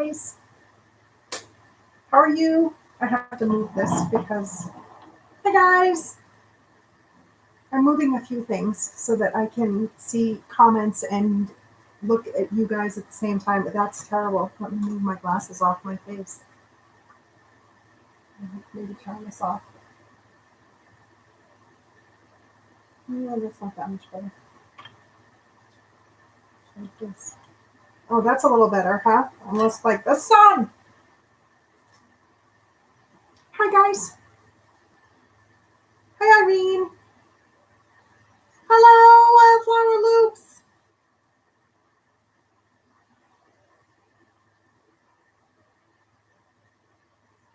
guys. How are you? I have to move this because, hi guys. I'm moving a few things so that I can see comments and look at you guys at the same time, but that's terrible. Let me move my glasses off my face. Maybe turn this off. Yeah, that's not that much better. Like this. Oh, that's a little better, huh? Almost like the sun. Hi, guys. Hi, Irene. Hello, Wildflower Loops.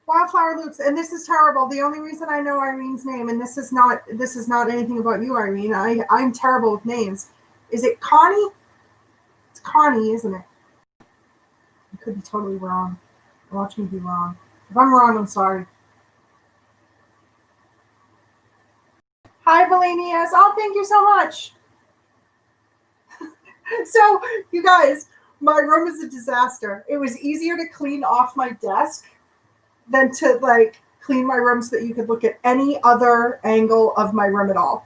Wildflower Loops, and this is terrible. The only reason I know Irene's name, and this is not anything about you, Irene. I'm terrible with names. Is it Connie? It's Connie, isn't it? I could be totally wrong. Watch me be wrong. If I'm wrong, I'm sorry. Hi, Valenius. Oh, thank you so much. So, you guys, my room is a disaster. It was easier to clean off my desk than to like clean my room so that you could look at any other angle of my room at all.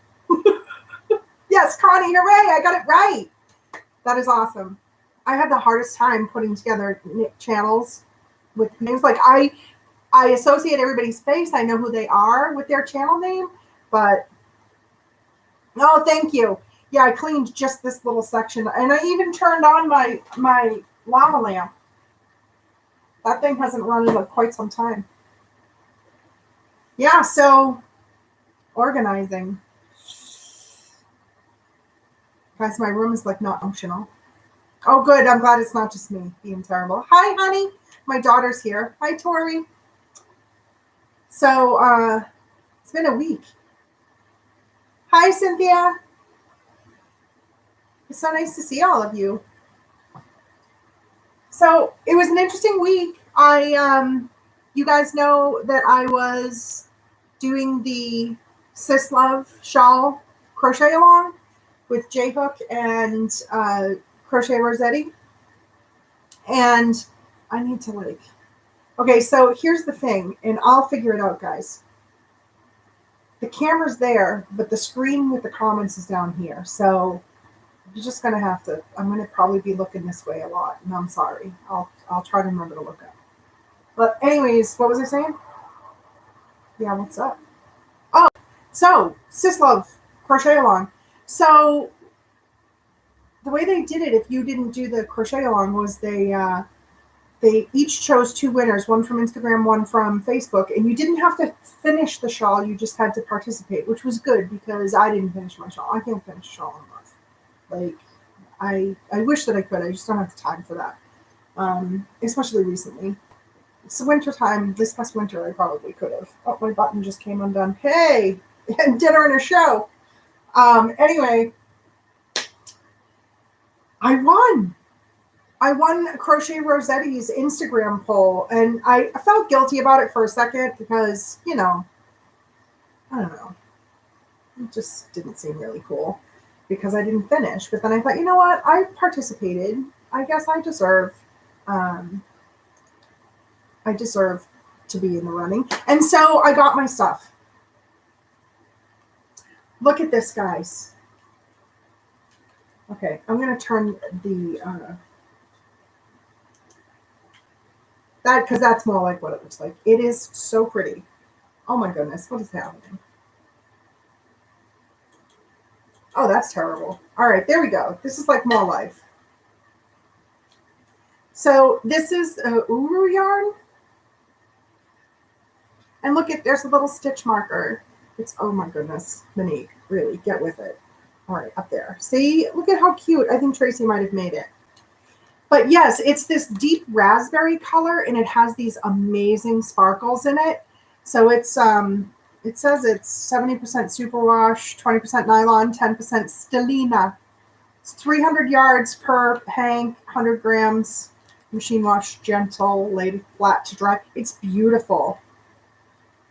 Yes, Connie, hooray, I got it right. That is awesome. I had the hardest time putting together channels with names. Like I associate everybody's face. I know who they are with their channel name, but oh, thank you. Yeah, I cleaned just this little section, and I even turned on my lava lamp. That thing hasn't run in quite some time. Yeah, so organizing. Guys, my room is like not functional. Oh, good. I'm glad it's not just me being terrible. Hi, honey. My daughter's here. Hi, Tori. So, it's been a week. Hi, Cynthia. It's so nice to see all of you. So, it was an interesting week. You guys know that I was doing the Sis Love shawl crochet along with J Hook and Crochet Rossetti. And I need to okay, so here's the thing, and I'll figure it out, guys. The camera's there, but the screen with the comments is down here. So you're just going to have to, I'm going to probably be looking this way a lot, and I'm sorry. I'll try to remember to look up. But anyways, what was I saying? Yeah, what's up? Oh, so Sis Love crochet along. So the way they did it, if you didn't do the crochet along, was they each chose two winners, one from Instagram, one from Facebook, and you didn't have to finish the shawl, you just had to participate, which was good because I didn't finish my shawl. I can't finish a shawl in a month. Like, I wish that I could, I just don't have the time for that, especially recently. It's winter time. This past winter, I probably could have. Oh, my button just came undone. Hey, dinner and a show. Anyway, I won Crochet Rossetti's Instagram poll, and I felt guilty about it for a second because, I don't know. It just didn't seem really cool because I didn't finish. But then I thought, you know what? I participated. I guess I deserve to be in the running. And so I got my stuff. Look at this, guys. Okay, I'm going to turn the... because that's more like what it looks like. It is so pretty. Oh my goodness, what is happening? Oh, that's terrible. All right, there we go. This is like more life. So this is Uru yarn. And look there's a little stitch marker. It's, oh my goodness, Monique, really, get with it. All right, up there. See, look at how cute. I think Tracy might have made it. But yes, it's this deep raspberry color, and it has these amazing sparkles in it. So it's it says it's 70% superwash, 20% nylon, 10% stellina. It's 300 yards per hank, 100 grams, machine wash, gentle, laid flat to dry. It's beautiful.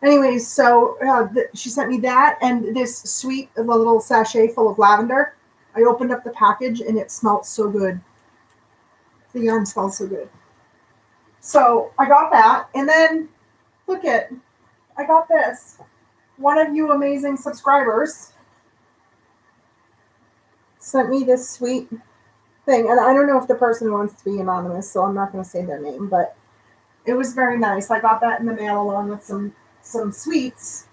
Anyways, so she sent me that and this sweet little sachet full of lavender. I opened up the package and it smelled so good. The yarn smells so good. So I got that. And then look at, I got this. One of you amazing subscribers sent me this sweet thing. And I don't know if the person wants to be anonymous, so I'm not going to say their name, but it was very nice. I got that in the mail along with some sweets.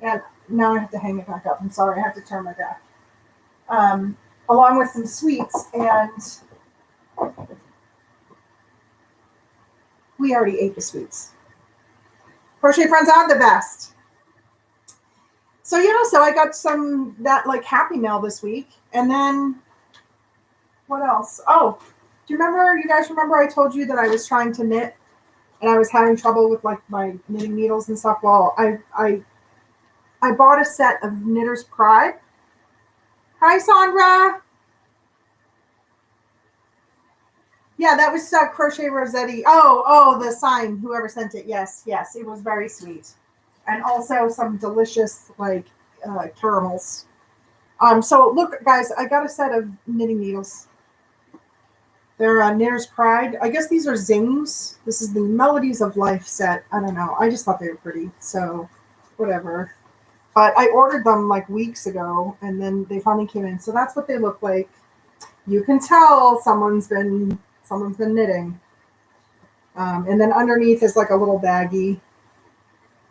And now I have to hang it back up. I'm sorry, I have to turn my back. Along with some sweets, and we already ate the sweets. Crochet Friends are the best. So yeah, so I got that like Happy Mail this week. And then what else? Oh, you guys remember I told you that I was trying to knit and I was having trouble with like my knitting needles and stuff? Well, I bought a set of Knitter's Pride. Hi, Sandra. Yeah, that was Crochet Rossetti. Oh, the sign, whoever sent it. Yes, it was very sweet. And also some delicious like caramels. So look, guys, I got a set of knitting needles. They're Knitter's Pride. I guess these are Zings. This is the Melodies of Life set. I don't know. I just thought they were pretty. So whatever. But I ordered them like weeks ago, and then they finally came in. So that's what they look like. You can tell someone's been knitting. And then underneath is like a little baggie.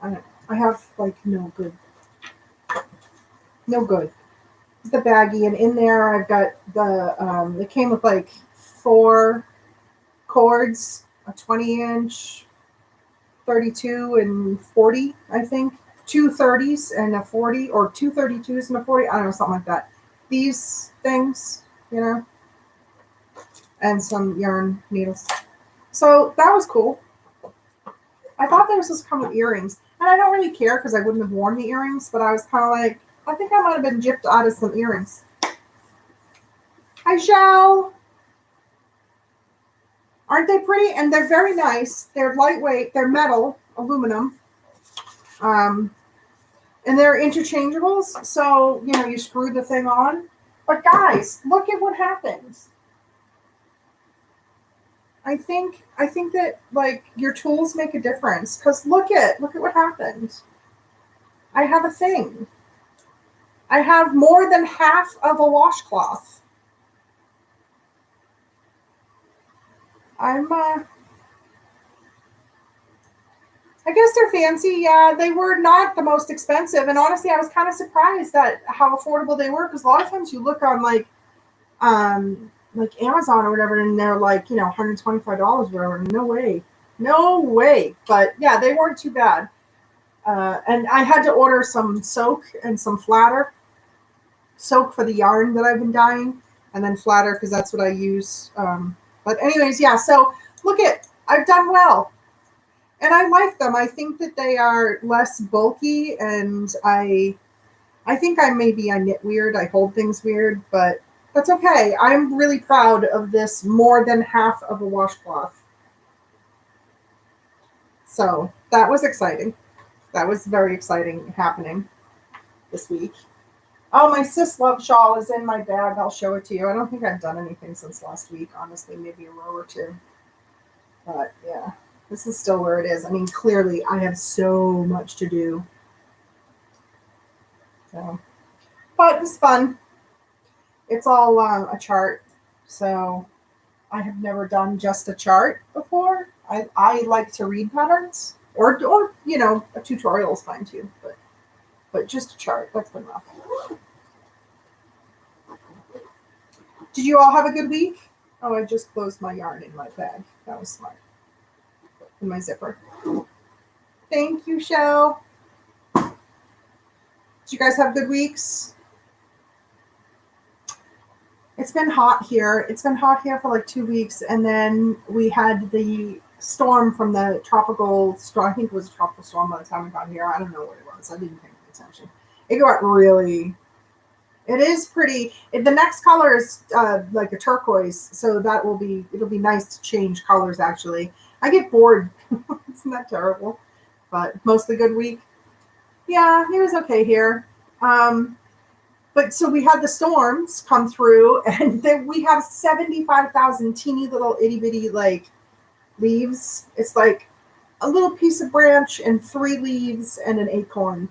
I have like no good. The baggie, and in there I've got the. It came with like 4 cords, a 20-inch, 32 and 40, I think. 2 30s and a 40, or 2 32s and a 40. I don't know, something like that. These things, and some yarn needles. So that was cool. I thought they were supposed to come with earrings. And I don't really care because I wouldn't have worn the earrings, but I was kind of like, I think I might have been gypped out of some earrings. Hi, Shell. Aren't they pretty? And they're very nice. They're lightweight. They're metal, aluminum. And they're interchangeables. So, you screw the thing on. But guys, look at what happens. I think that like your tools make a difference, because look at what happened. I have a thing. I have more than half of a washcloth. I guess they're fancy. Yeah, they were not the most expensive, and honestly, I was kind of surprised at how affordable they were, because a lot of times you look on like Amazon or whatever, and they're like, $125 or whatever. No way. But yeah, they weren't too bad. And I had to order some soak and some flatter. Soak for the yarn that I've been dyeing, and then flatter because that's what I use. But anyways, yeah. So look I've done well, and I like them. I think that they are less bulky, and I think I knit weird. I hold things weird, but that's okay. I'm really proud of this more than half of a washcloth. So that was exciting. That was very exciting happening this week. Oh, my Sis Love shawl is in my bag. I'll show it to you. I don't think I've done anything since last week, honestly, maybe a row or two. But yeah, this is still where it is. I mean, clearly I have so much to do. So, but it's fun. It's all a chart. So I have never done just a chart before. I like to read patterns, or a tutorial is fine too, but just a chart, that's been rough. Did you all have a good week? Oh, I just closed my yarn in my bag. That was smart. In my zipper. Thank you, Shell. Did you guys have good weeks? It's been hot here. It's been hot here for like 2 weeks, and then we had the storm from the tropical storm. I think it was a tropical storm by the time we got here. I don't know what it was. I didn't pay attention. It got really. It is pretty. The next color is like a turquoise, so it'll be nice to change colors. Actually, I get bored. Isn't that terrible? But mostly good week. Yeah, it was okay here. But so we had the storms come through, and then we have 75,000 teeny little itty bitty like leaves. It's like a little piece of branch and 3 leaves and an acorn.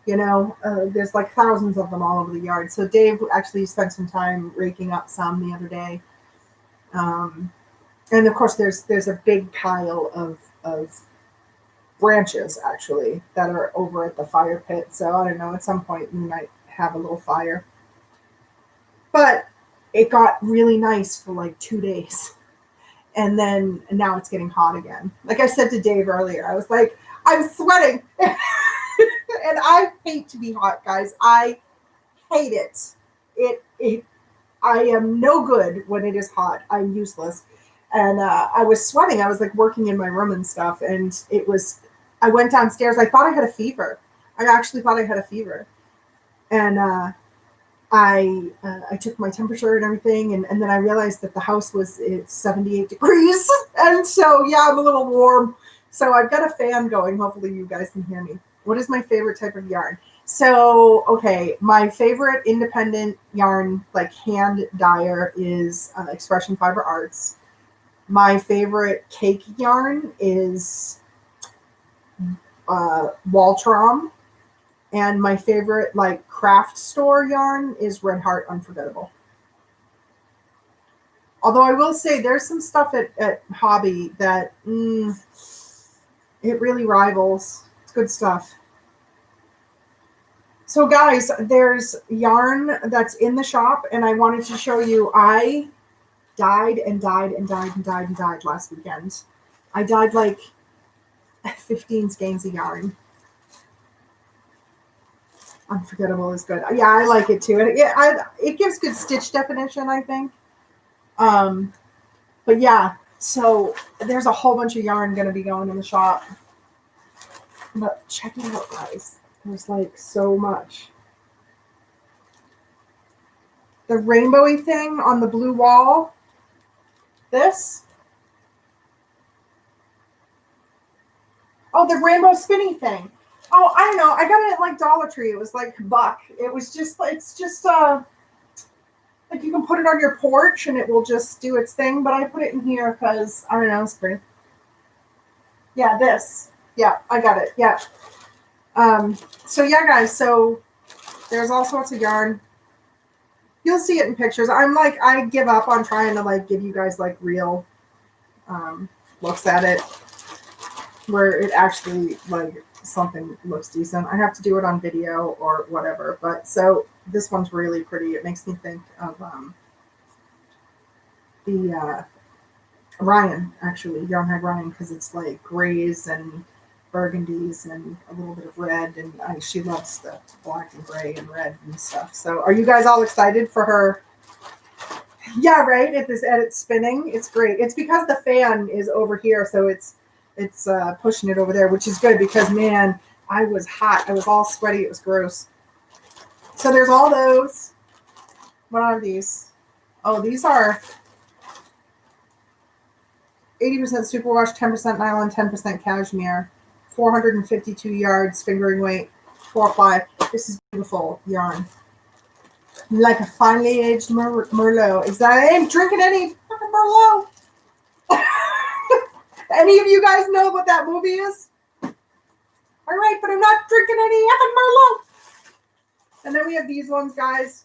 There's like thousands of them all over the yard. So Dave actually spent some time raking up some the other day. And of course, there's a big pile of branches actually that are over at the fire pit. So I don't know. At some point, we might have a little fire. But it got really nice for like 2 days, and now it's getting hot again. Like I said to Dave earlier, I was like, I'm sweating, and I hate to be hot, guys. I hate it. I am no good when it is hot. I'm useless. And I was sweating. I was like working in my room and stuff. And I went downstairs. I thought I had a fever. I actually thought I had a fever. And I took my temperature and everything. And then I realized that the house it's 78 degrees. And so, yeah, I'm a little warm. So I've got a fan going. Hopefully you guys can hear me. What is my favorite type of yarn? So, okay, my favorite independent yarn, like hand dyer, is Expression Fiber Arts. My favorite cake yarn is Waltram. And my favorite like craft store yarn is Red Heart Unforgettable. Although I will say there's some stuff at Hobby that it really rivals. It's good stuff. So guys, there's yarn that's in the shop, and I wanted to show you. I died last weekend. I dyed like 15 skeins of yarn. Unforgettable is good. Yeah, I like it too, and it gives good stitch definition, I think. But yeah, so there's a whole bunch of yarn going to be going in the shop. But check it out, guys. There's like so much. The rainbowy thing on the blue wall. This. Oh, the rainbow spinny thing. Oh, I don't know. I got it at like Dollar Tree. It was like $1. It's just like you can put it on your porch and it will just do its thing. But I put it in here because I don't know, it's pretty. Yeah, this. Yeah, I got it. Yeah. So yeah, guys. So there's all sorts of yarn. You'll see it in pictures. I give up on trying to like give you guys like real looks at it, where it actually like something looks decent. I have to do it on video or whatever. But so this one's really pretty. It makes me think of the Ryan, actually, Yarnhide Ryan, because it's like grays and burgundies and a little bit of red, and she loves the black and gray and red and stuff. So are you guys all excited for her? Yeah, right. At its spinning, it's great. It's because the fan is over here, so it's pushing it over there, which is good because, man, I was hot. I was all sweaty. It was gross. So there's all those. What are these? Oh, these are 80% superwash, 10% nylon, 10% cashmere, 452 yards, fingering weight, 4-ply. This is beautiful yarn. Like a finely aged Merlot. Exactly. I ain't drinking any fucking Merlot. Any of you guys know what that movie is? All right, but I'm not drinking any effing Merlot. And then we have these ones, guys.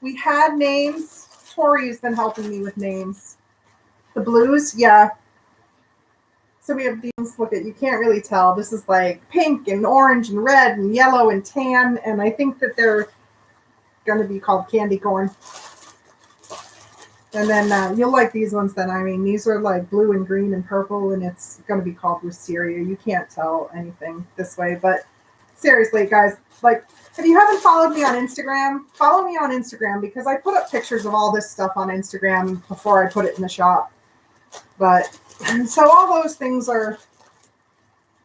We had names. Tori's been helping me with names. The blues, yeah. So we have these. Look at, you can't really tell. This is like pink and orange and red and yellow and tan. And I think that they're going to be called candy corn. And then you'll like these ones then. I mean, these are like blue and green and purple, and it's going to be called wisteria. You can't tell anything this way. But seriously, guys, like, if you haven't followed me on Instagram, follow me on Instagram, because I put up pictures of all this stuff on Instagram before I put it in the shop. But so all those things are,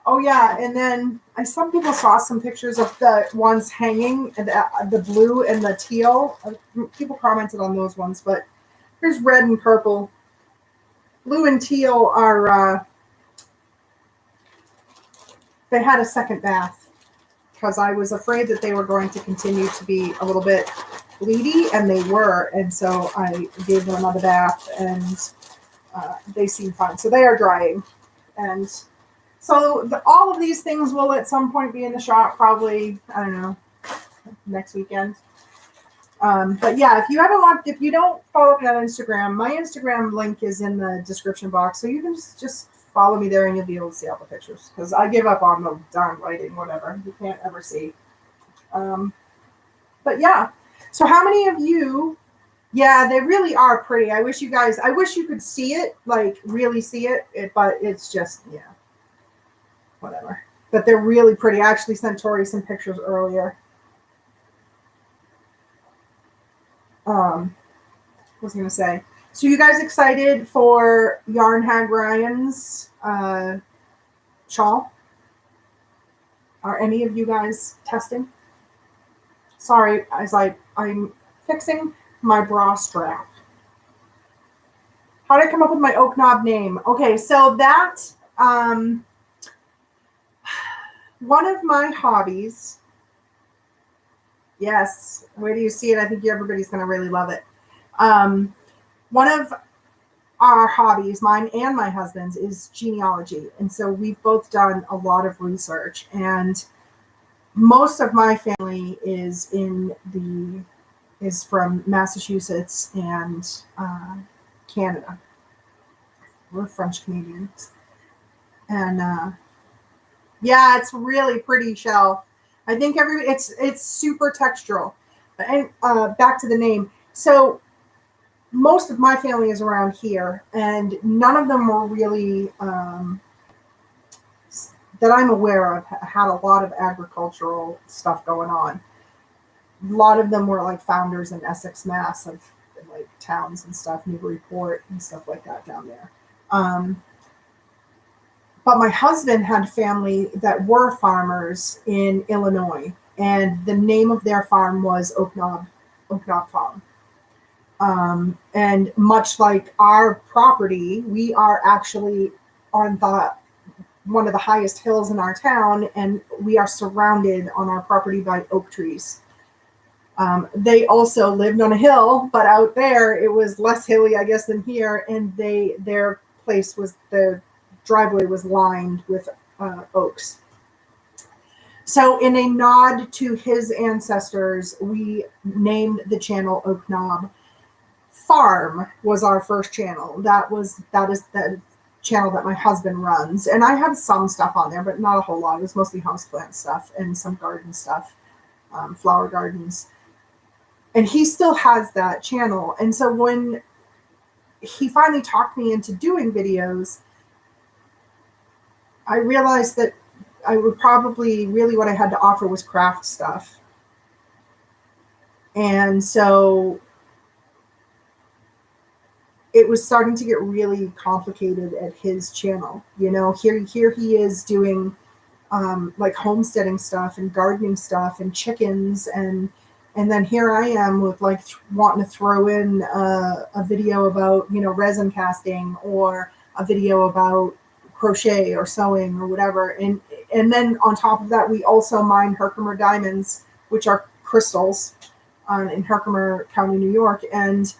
oh yeah. And then some people saw some pictures of the ones hanging, the blue and the teal. People commented on those ones, but here's red and purple. Blue and teal are, they had a second bath because I was afraid that they were going to continue to be a little bit bleedy, and they were. And so I gave them another bath, and they seem fine. So they are drying. And so all of these things will at some point be in the shop, probably, I don't know, next weekend. But yeah, if you don't follow me on Instagram, my Instagram link is in the description box. So you can just follow me there and you'll be able to see all the pictures. Because I give up on the darn lighting, whatever. You can't ever see. But yeah. So how many of you, yeah, they really are pretty. I wish you could see it, like really see it, but it's just, yeah, whatever. But they're really pretty. I actually sent Tori some pictures earlier. What was I going to say? So you guys excited for Yarn Hag Ryan's shawl? Are any of you guys testing? Sorry, I'm fixing my bra strap. How did I come up with my Oak Knob name? Okay, so that, one of my hobbies, yes, where do you see it? I think everybody's going to really love it. One of our hobbies, mine and my husband's, is genealogy. And so we've both done a lot of research, and most of my family is from Massachusetts and Canada. We're French Canadians. And yeah, it's really pretty shell. I think it's super textural. And back to the name. So most of my family is around here, and none of them were really that I'm aware of had a lot of agricultural stuff going on. A lot of them were like founders in Essex, Mass, of like towns and stuff, Newburyport and stuff like that down there. But my husband had family that were farmers in Illinois, and the name of their farm was Oak Knob Farm. And much like our property, we are actually on one of the highest hills in our town, and we are surrounded on our property by oak trees. They also lived on a hill, but out there it was less hilly, I guess, than here, and their place was, the driveway was lined with oaks. So in a nod to his ancestors, we named the channel Oak Knob. Farm was our first channel. That is the channel that my husband runs, and I have some stuff on there, but not a whole lot. It was mostly houseplant stuff and some garden stuff, flower gardens. And he still has that channel. And so when he finally talked me into doing videos, I realized that I would probably really, what I had to offer was craft stuff. And so it was starting to get really complicated at his channel. You know, here he is doing like homesteading stuff and gardening stuff and chickens, and then here I am with like wanting to throw in a video about, you know, resin casting, or a video about crochet or sewing or whatever. And then on top of that, we also mine Herkimer diamonds, which are crystals in Herkimer County, New York, and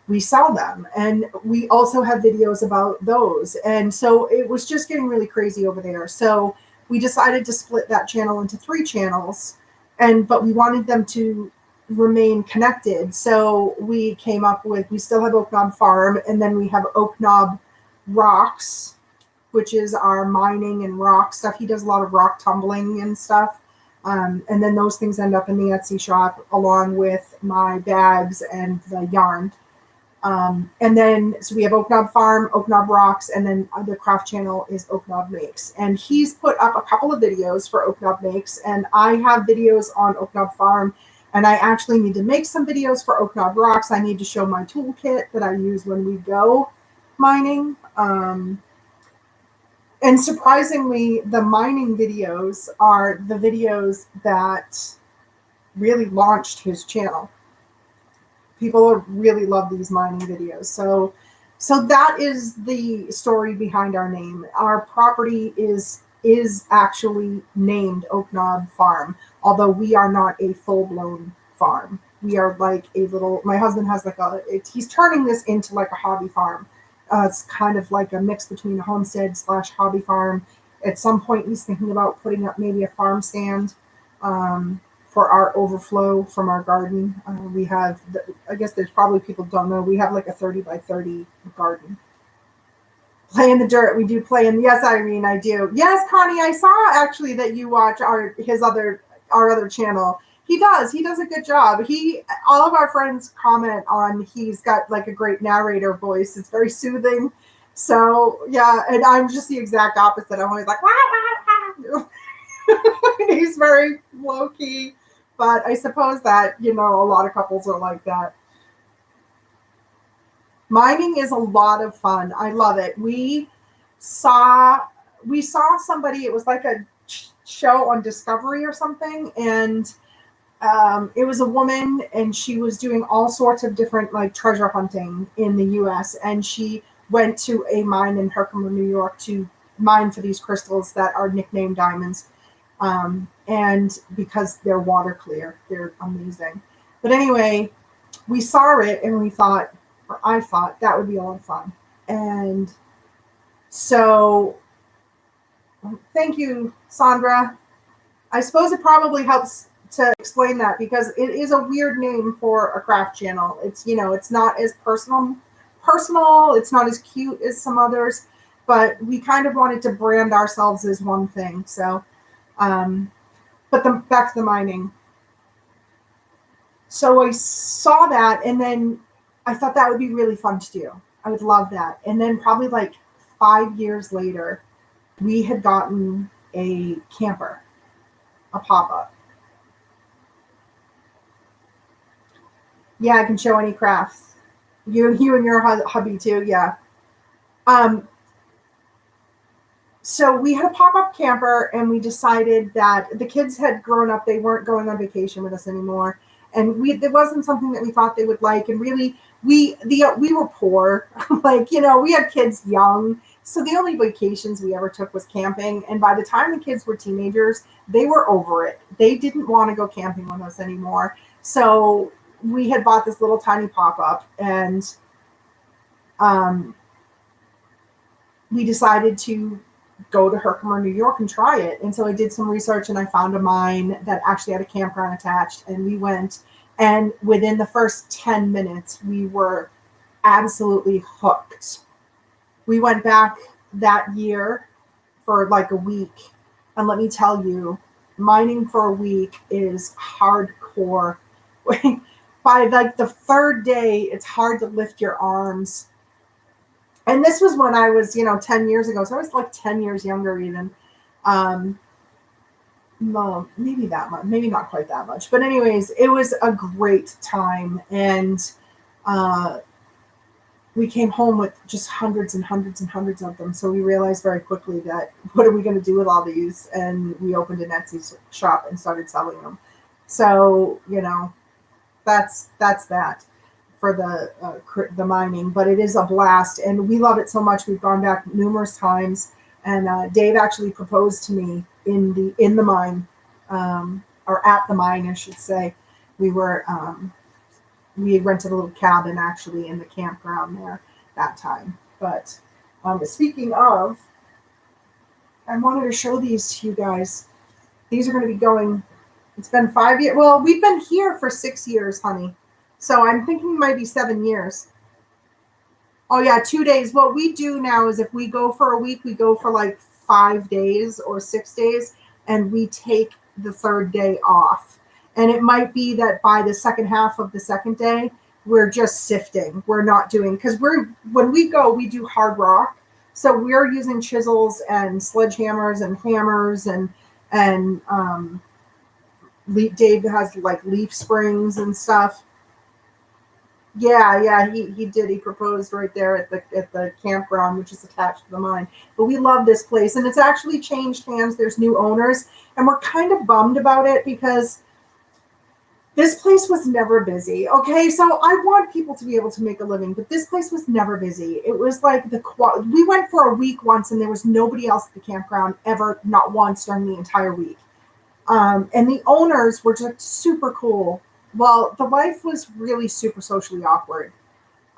we sell them. And we also have videos about those. And so it was just getting really crazy over there. So we decided to split that channel into 3 channels, but we wanted them to remain connected. So we came up with, we still have Oak Knob Farm, and then we have Oak Knob Rocks, which is our mining and rock stuff. He does a lot of rock tumbling and stuff. And then those things end up in the Etsy shop along with my bags and the yarn. And then, so we have Oak Knob Farm, Oak Knob Rocks, and then the craft channel is Oak Knob Makes. And he's put up a couple of videos for Oak Knob Makes, and I have videos on Oak Knob Farm, and I actually need to make some videos for Oak Knob Rocks. I need to show my toolkit that I use when we go mining. And surprisingly, the mining videos are the videos that really launched his channel. People really love these mining videos. So that is the story behind our name. Our property is actually named Oak Knob Farm, although we are not a full-blown farm. We are like a little, my husband has like he's turning this into like a hobby farm. It's kind of like a mix between a homestead / hobby farm. At some point, he's thinking about putting up maybe a farm stand for our overflow from our garden. We have, I guess there's probably people don't know, we have like a 30 by 30 garden. Play in the dirt. We do play in. Yes, Irene, I do. Yes, Connie, I saw actually that you watch our other channel. He does a good job. All of our friends comment on he's got like a great narrator voice. It's very soothing. So yeah, and I'm just the exact opposite. I'm always like, wah, wah, wah. He's very low key, but I suppose that, a lot of couples are like that. Mining is a lot of fun. I love it. We saw somebody, it was like a show on Discovery or something, and it was a woman, and she was doing all sorts of different like treasure hunting in the US, and she went to a mine in Herkimer, New York to mine for these crystals that are nicknamed diamonds. And because they're water clear, they're amazing. But anyway, we saw it and I thought that would be a lot of fun. And so thank you, Sandra. I suppose it probably helps to explain that because it is a weird name for a craft channel. It's, it's not as personal. It's not as cute as some others, but we kind of wanted to brand ourselves as one thing. So, but back to the mining. So I saw that, and then I thought that would be really fun to do. I would love that. And then probably like 5 years later, we had gotten a camper, a pop-up. Yeah, I can show any crafts. You and your hubby too, yeah. So we had a pop-up camper, and we decided that the kids had grown up. They weren't going on vacation with us anymore. And it wasn't something that we thought they would like. And really, we were poor. Like, we had kids young. So the only vacations we ever took was camping. And by the time the kids were teenagers, they were over it. They didn't want to go camping with us anymore. So we had bought this little tiny pop-up, and we decided to go to Herkimer, New York and try it. And so I did some research, and I found a mine that actually had a campground attached, and we went, and within the first 10 minutes, we were absolutely hooked. We went back that year for like a week. And let me tell you, mining for a week is hardcore. By like the third day, it's hard to lift your arms. And this was when I was, 10 years ago. So I was like 10 years younger even. No, maybe that much, maybe not quite that much. But anyways, it was a great time. And we came home with just hundreds and hundreds and hundreds of them. So we realized very quickly that what are we going to do with all these? And we opened an Etsy shop and started selling them. So, that's that for the mining, but it is a blast, and we love it so much. We've gone back numerous times, and Dave actually proposed to me in the mine, or at the mine, I should say. We had rented a little cabin actually in the campground there that time. But speaking of, I wanted to show these to you guys. These are going to be going. It's been 5 years. Well, we've been here for 6 years, honey. So I'm thinking it might be 7 years. Oh, yeah, 2 days. What we do now is if we go for a week, we go for like 5 days or 6 days, and we take the third day off. And it might be that by the second half of the second day, we're just sifting. We're not doing, because when we go, we do hard rock. So we're using chisels and sledgehammers and hammers and Dave has like leaf springs and stuff. Yeah, he did. He proposed right there at the campground, which is attached to the mine. But we love this place, and it's actually changed hands. There's new owners, and we're kind of bummed about it because this place was never busy. Okay, so I want people to be able to make a living, but this place was never busy. It was like we went for a week once, and there was nobody else at the campground ever, not once during the entire week. And the owners were just super cool. Well, the wife was really super socially awkward.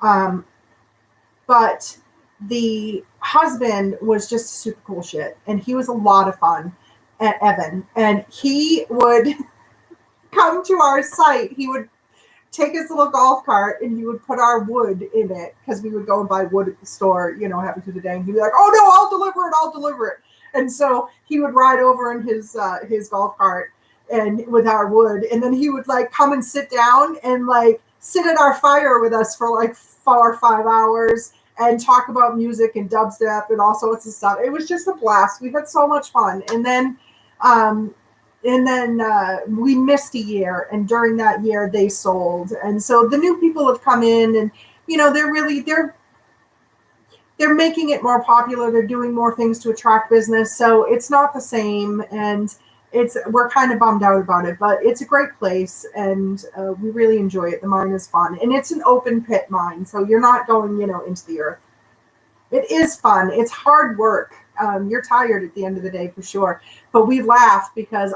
But the husband was just super cool shit, and he was a lot of fun, Evan, and he would come to our site. He would take his little golf cart and he would put our wood in it, because we would go and buy wood at the store, halfway through the day, and he'd be like, "Oh no, I'll deliver it." And so he would ride over in his golf cart and with our wood, and then he would like come and sit down and like sit at our fire with us for like 4 or 5 hours and talk about music and dubstep and all sorts of stuff. It was just a blast. We had so much fun. And then we missed a year, and during that year they sold. And so the new people have come in, and they're making it more popular. They're doing more things to attract business. So it's not the same, and we're kind of bummed out about it, but it's a great place, and we really enjoy it. The mine is fun, and it's an open pit mine, so you're not going, into the earth. It is fun. It's hard work. You're tired at the end of the day for sure, but we laugh because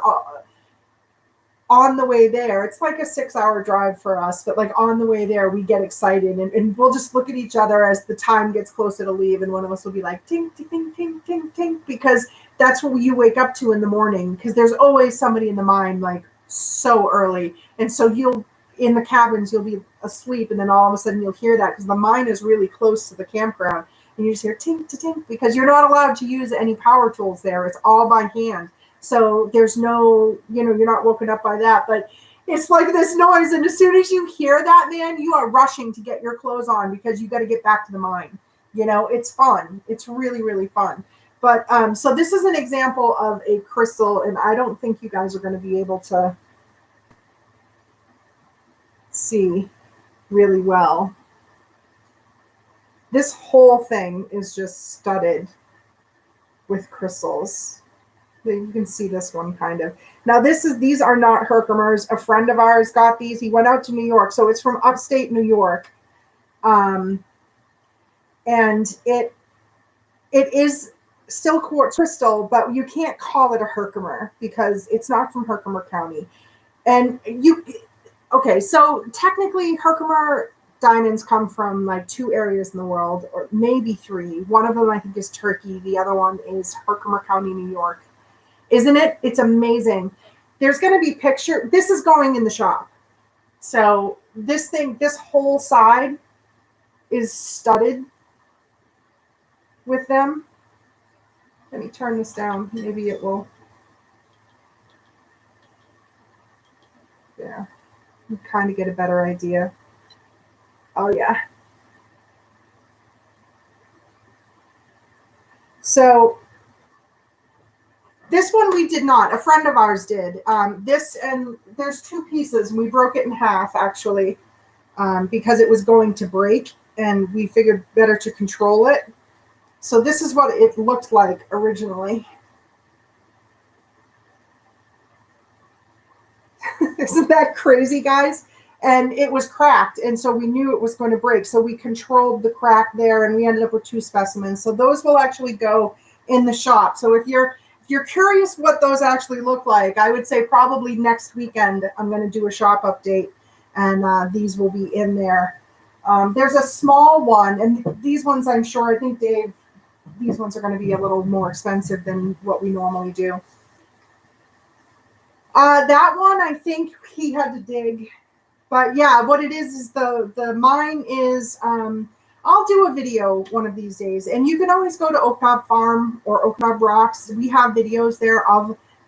on the way there, it's like a 6-hour drive for us, but like on the way there, we get excited, and we'll just look at each other as the time gets closer to leave, and one of us will be like, tink, tink, tink, tink, tink, tink, because that's what you wake up to in the morning, because there's always somebody in the mine like so early. And so in the cabins, you'll be asleep, and then all of a sudden you'll hear that, because the mine is really close to the campground, and you just hear tink to tink, because you're not allowed to use any power tools there. It's all by hand. So there's no, you're not woken up by that, but it's like this noise. And as soon as you hear that, man, you are rushing to get your clothes on, because you got to get back to the mine. It's fun. It's really, really fun. But so this is an example of a crystal, and I don't think you guys are going to be able to see really well. This whole thing is just studded with crystals. You can see this one kind of. Now these are not Herkimers. A friend of ours got these. He went out to New York, so it's from upstate New York. And it is still quartz crystal, but you can't call it a Herkimer because it's not from Herkimer County. And so technically Herkimer diamonds come from like 2 areas in the world, or maybe 3. One of them I think is Turkey. The other one is Herkimer County, New York. Isn't it? It's amazing. There's going to be this is going in the shop. So this whole side is studded with them. Let me turn this down. Maybe it will. Yeah. You kind of get a better idea. Oh yeah. So this one we did not. A friend of ours did. This, and there's 2 pieces, and we broke it in half actually, because it was going to break, and we figured better to control it. So this is what it looked like originally. Isn't that crazy, guys? And it was cracked, and so we knew it was going to break. So we controlled the crack there, and we ended up with 2 specimens. So those will actually go in the shop. So if you're curious what those actually look like, I would say probably next weekend I'm going to do a shop update, and these will be in there. There's a small one, and these ones I think Dave, these ones are going to be a little more expensive than what we normally do. That one I think he had to dig, but yeah, what it is the mine is. I'll do a video one of these days, and you can always go to Oak Knob Farm or Oak Knob Rocks. We have videos there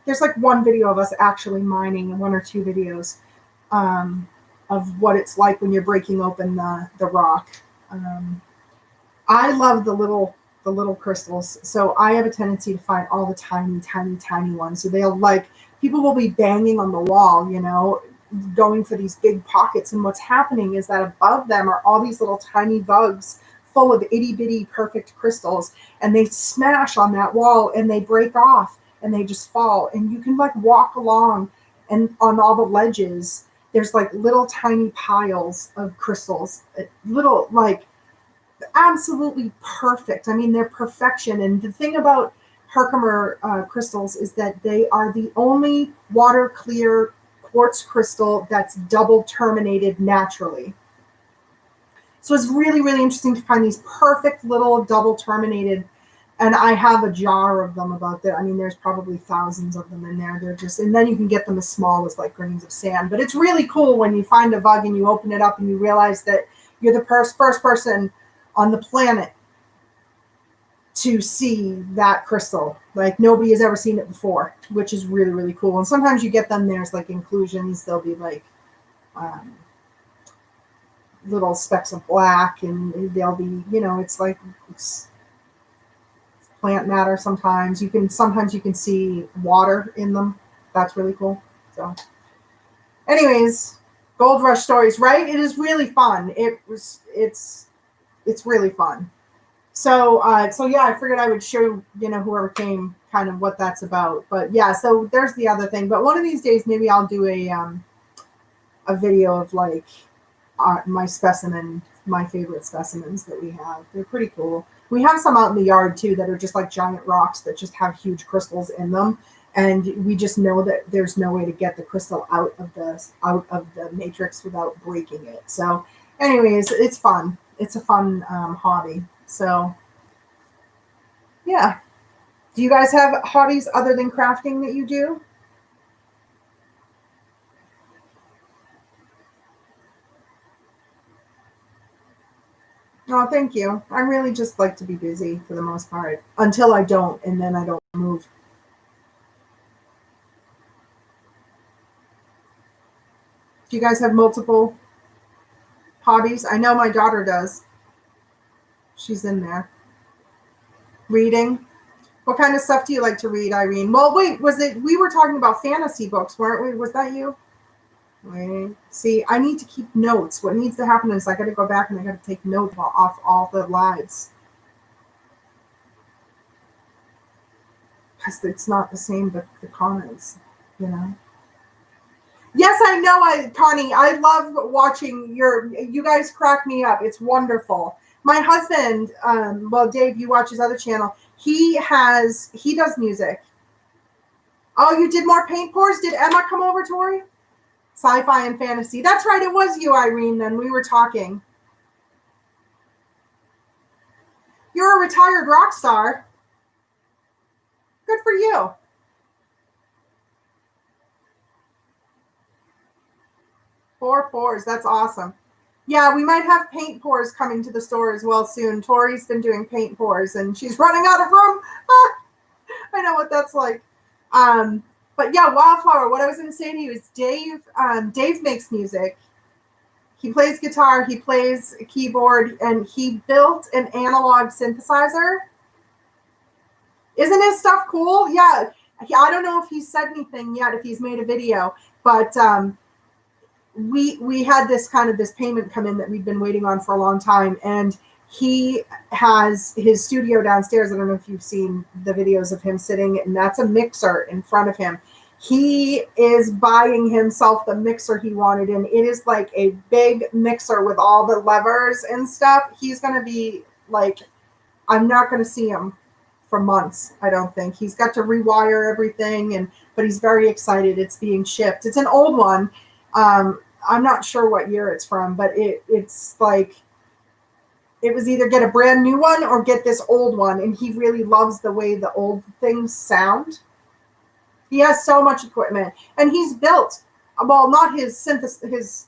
there's like 1 video of us actually mining, and 1 or 2 videos of what it's like when you're breaking open the rock. I love the little crystals, so I have a tendency to find all the tiny, tiny, tiny ones. So people will be banging on the wall, going for these big pockets, and what's happening is that above them are all these little tiny bugs full of itty bitty perfect crystals, and they smash on that wall and they break off and they just fall, and you can like walk along, and on all the ledges there's like little tiny piles of crystals, little like absolutely perfect. I mean, they're perfection. And the thing about Herkimer crystals is that they are the only water clear quartz crystal that's double terminated naturally. So it's really, really interesting to find these perfect little double terminated. And I have a jar of them about that. I mean, there's probably thousands of them in there. They're just, and then you can get them as small as like grains of sand. But it's really cool when you find a bug and you open it up and you realize that you're the first person on the planet to see that crystal. Like nobody has ever seen it before, which is really, really cool. And sometimes you get them, there's like inclusions. They'll be like little specks of black, and they'll be, it's like it's plant matter. Sometimes you can see water in them. That's really cool. So anyways, Gold Rush stories, right? It is really fun. It's really fun. So yeah, I figured I would show, whoever came kind of what that's about. But yeah, so there's the other thing. But one of these days, maybe I'll do a video of like my favorite specimens that we have. They're pretty cool. We have some out in the yard too that are just like giant rocks that just have huge crystals in them. And we just know that there's no way to get the crystal out of the matrix without breaking it. So anyways, it's fun. It's a fun hobby. So yeah. Do you guys have hobbies other than crafting that you do? Oh, thank you. I really just like to be busy for the most part until I don't, and then I don't move. Do you guys have multiple hobbies? I know my daughter does. She's in there. Reading. What kind of stuff do you like to read, Irene? Well, wait, we were talking about fantasy books, weren't we? Was that you? Wait. See, I need to keep notes. What needs to happen is I got to go back and I got to take notes off all the lives. Because it's not the same, but the comments, Yes, I know, Connie. I love watching you guys crack me up. It's wonderful. My husband, Dave, you watch his other channel. He does music. Oh, you did more paint pours? Did Emma come over, Tori? Sci-fi and fantasy. That's right. It was you, Irene. Then we were talking. You're a retired rock star. Good for you. Four pours. That's awesome. Yeah, we might have paint pours coming to the store as well soon. Tori's been doing paint pours and she's running out of room. I know what that's like. But yeah, Wildflower, what I was going to say to you is Dave makes music. He plays guitar, he plays a keyboard, and he built an analog synthesizer. Isn't his stuff cool? Yeah. I don't know if he's said anything yet, if he's made a video, but we had this payment come in that we've been waiting on for a long time, and he has his studio downstairs. I don't know if you've seen the videos of him sitting, and that's a mixer in front of him. He is buying himself the mixer he wanted, and it is like a big mixer with all the levers and stuff. He's going to be like, I'm not going to see him for months, I don't think. He's got to rewire everything, but he's very excited. It's being shipped. It's an old one. I'm not sure what year it's from, but it's like, it was either get a brand new one or get this old one. And he really loves the way the old things sound. He has so much equipment, and he's built, well, not his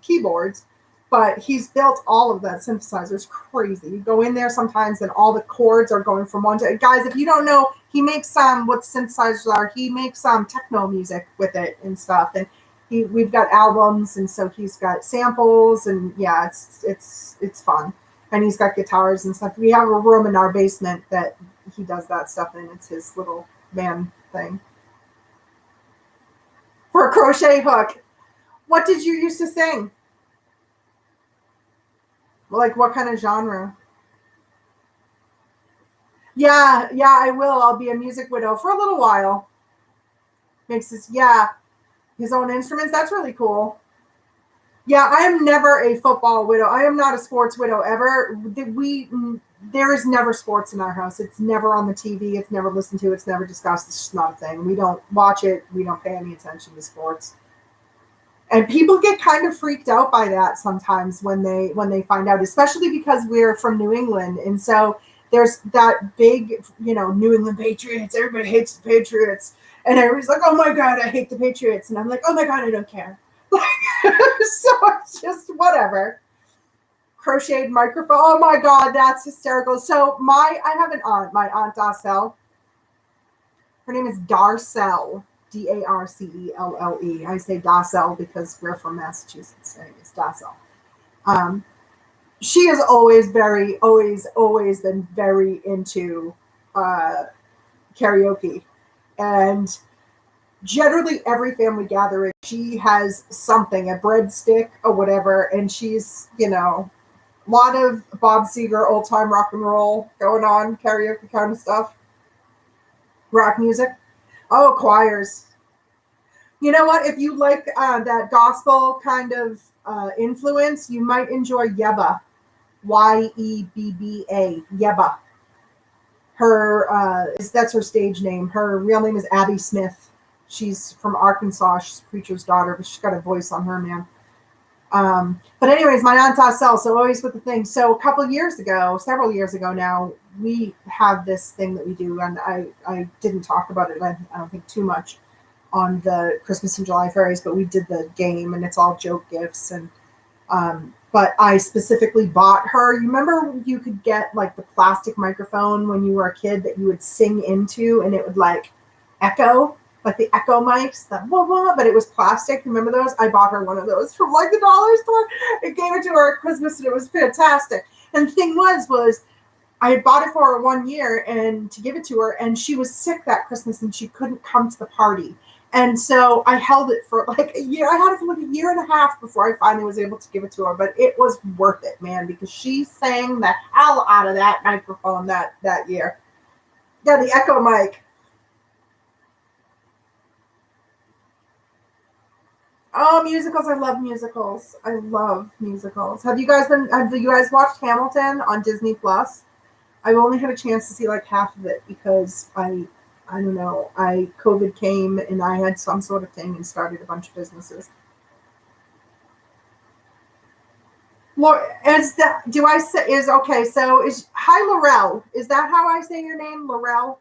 keyboards, but he's built all of that synthesizer. It's crazy. You go in there sometimes and all the chords are going from one to, guys, if you don't know, he makes what synthesizers are. He makes techno music with it and stuff. And we've got albums, and so he's got samples, and yeah, it's fun. And he's got guitars and stuff. We have a room in our basement that he does that stuff in. It's his little man thing. For a crochet hook. What did you used to sing? Like what kind of genre? Yeah, I will. I'll be a music widow for a little while. Makes his own instruments. That's really cool. Yeah, I am never a football widow. I am not a sports widow ever. There is never sports in our house. It's never on the TV. It's never listened to. It's never discussed. It's just not a thing. We don't watch it. We don't pay any attention to sports. And people get kind of freaked out by that sometimes when they find out, especially because we're from New England. And so there's that big, New England Patriots. Everybody hates the Patriots. And everybody's like, oh my God, I hate the Patriots. And I'm like, oh my God, I don't care. So it's just whatever. Crocheted microphone. Oh my God, that's hysterical. So I have an aunt, my Aunt Darcelle. Her name is Darcelle. Darcelle. I say Darcelle because we're from Massachusetts. It's Darcelle. She has always been very into karaoke. And generally every family gathering, she has something, a breadstick or whatever. And she's, a lot of Bob Seger, old time rock and roll going on, karaoke kind of stuff. Rock music. Oh, choirs. You know what? If you like that gospel kind of influence, you might enjoy Yebba. Yebba. Yebba. That's her stage name. Her real name is Abby Smith. She's from Arkansas. She's a preacher's daughter, but she's got a voice on her, man. But anyways, my Aunt Darcelle, so always with the thing. So several years ago now, we have this thing that we do, and I didn't talk about it, I don't think too much on the Christmas and July fairies, but we did the game, and it's all joke gifts. And but I specifically bought her, you remember you could get like the plastic microphone when you were a kid that you would sing into and it would like echo, like the echo mics, the blah, blah, but it was plastic. Remember those? I bought her one of those from like the dollar store. I gave it to her at Christmas and it was fantastic. And the thing was I had bought it for her 1 year and to give it to her, and she was sick that Christmas and she couldn't come to the party. And so I held it for like a year. I had it for like a year and a half before I finally was able to give it to her. But it was worth it, man, because she sang the hell out of that microphone that year. Yeah, the echo mic. Oh, musicals. I love musicals. Have you guys watched Hamilton on Disney Plus? I've only had a chance to see like half of it because I don't know. COVID came and I had some sort of thing and started a bunch of businesses. Hi Laurel. Is that how I say your name, Laurel?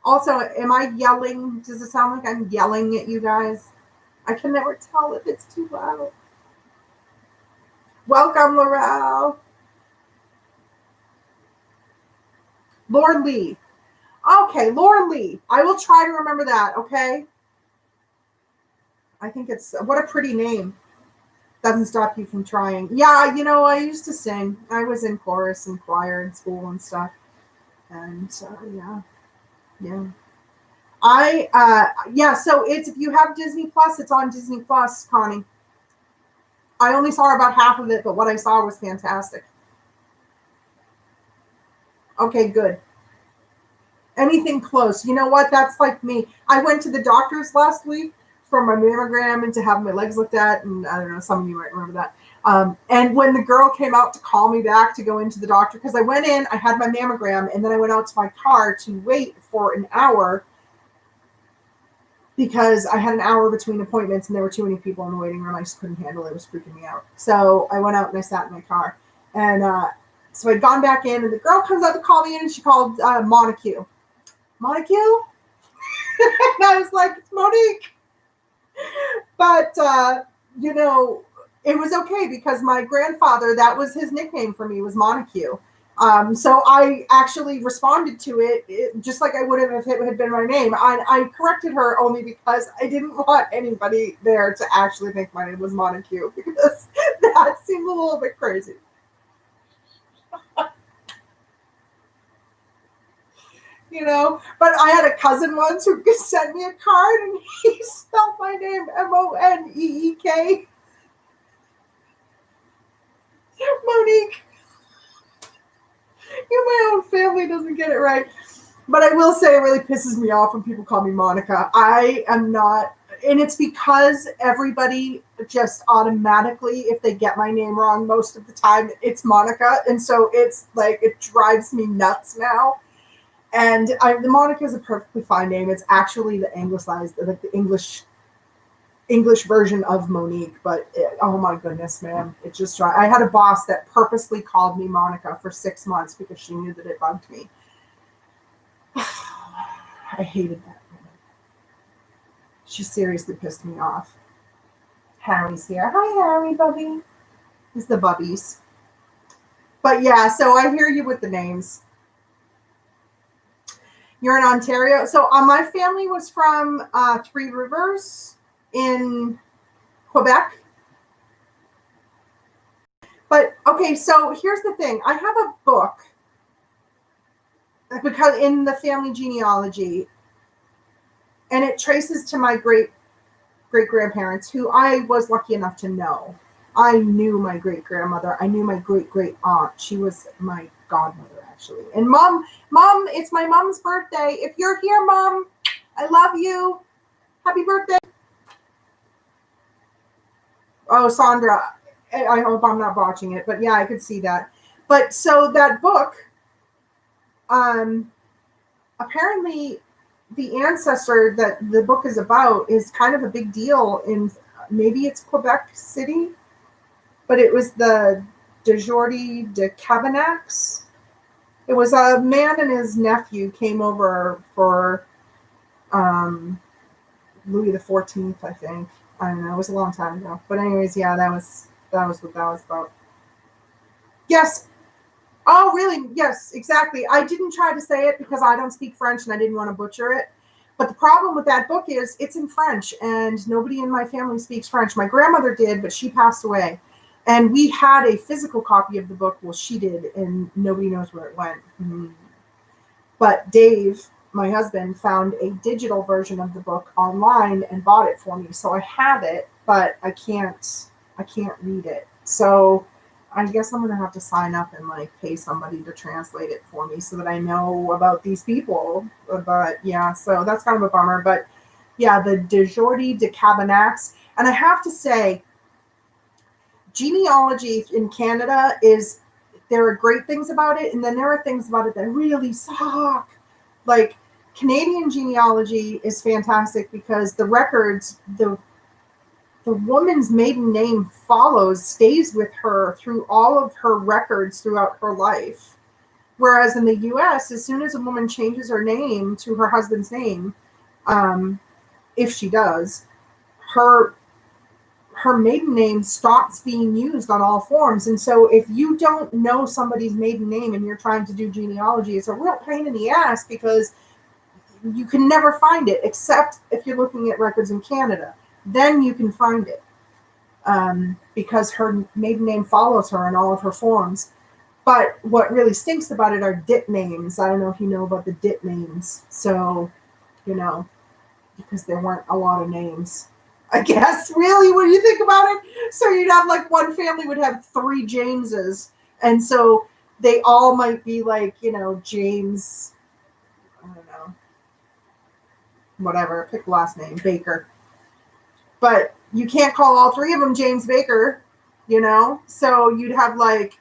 Also, am I yelling? Does it sound like I'm yelling at you guys? I can never tell if it's too loud. Welcome, Laurel. Lord Lee. Okay, Lord Lee. I will try to remember that, okay? I think what a pretty name. Doesn't stop you from trying. Yeah, I used to sing. I was in chorus and choir in school and stuff. And yeah. So if you have Disney Plus, it's on Disney Plus, Connie. I only saw about half of it, but what I saw was fantastic. Okay, good. Anything close. You know what? That's like me. I went to the doctor's last week for my mammogram and to have my legs looked at. And I don't know, some of you might remember that. And when the girl came out to call me back to go into the doctor, because I went in, I had my mammogram, and then I went out to my car to wait for an hour because I had an hour between appointments and there were too many people in the waiting room. I just couldn't handle it. It was freaking me out. So I went out and I sat in my car. And so I'd gone back in, and the girl comes out to call me in, and she called Montague. Montague? And I was like, it's Monique. But, it was okay because my grandfather, that was his nickname for me, was Montague. So I actually responded to it just like I would have if it had been my name. I corrected her only because I didn't want anybody there to actually think my name was Montague because that seemed a little bit crazy. But I had a cousin once who sent me a card and he spelled my name Moneek. Monique. My own family doesn't get it right. But I will say it really pisses me off when people call me Monica. I am not, and it's because everybody just automatically, if they get my name wrong, most of the time it's Monica. And so it's like, it drives me nuts now. And the Monica is a perfectly fine name. It's actually the anglicized, like the English English version of Monique, but oh my goodness, man, it just I had a boss that purposely called me Monica for 6 months because she knew that it bugged me. I hated that woman. She seriously pissed me off. Harry's here. Hi, Harry, Bubby. He's the bubbies. But yeah, so I hear you with the names. You're in Ontario. So my family was from Three Rivers in Quebec. But okay, so here's the thing. I have a book because in the family genealogy, and it traces to my great grandparents, who I was lucky enough to know. I knew my great grandmother. I knew my great aunt. She was my godmother, actually. And mom, it's my mom's birthday. If you're here, Mom, I love you. Happy birthday. Oh, Sandra, I hope I'm not botching it, but yeah, I could see that. But so that book, apparently the ancestor that the book is about is kind of a big deal in, maybe it's Quebec City, but it was the Dejourdy de Cabanax. It was a man and his nephew came over for Louis XIV, I think. I don't know. It was a long time ago. But anyways, yeah, that was what that was about. Yes. Oh, really? Yes, exactly. I didn't try to say it because I don't speak French and I didn't want to butcher it. But the problem with that book is it's in French and nobody in my family speaks French. My grandmother did, but she passed away. And we had a physical copy of the book. Well, she did, and nobody knows where it went. Mm-hmm. But Dave, my husband, found a digital version of the book online and bought it for me. So I have it, but I can't read it. So I guess I'm gonna have to sign up and like pay somebody to translate it for me so that I know about these people. But yeah, so that's kind of a bummer. But yeah, the Dejourdy de Cabanax. And I have to say, genealogy in Canada there are great things about it, and then there are things about it that really suck. Like Canadian genealogy is fantastic because the records, the woman's maiden name stays with her through all of her records throughout her life. Whereas in the US, as soon as a woman changes her name to her husband's name, if she does, her maiden name stops being used on all forms. And so if you don't know somebody's maiden name and you're trying to do genealogy, it's a real pain in the ass because you can never find it, except if you're looking at records in Canada. Then you can find it because her maiden name follows her in all of her forms. But what really stinks about it are dit names. I don't know if you know about the dit names. So, because there weren't a lot of names, I guess, really, when you think about it. So you'd have like one family would have 3 Jameses. And so they all might be like, James, I don't know, whatever, pick the last name, Baker. But you can't call all 3 of them James Baker, So you'd have like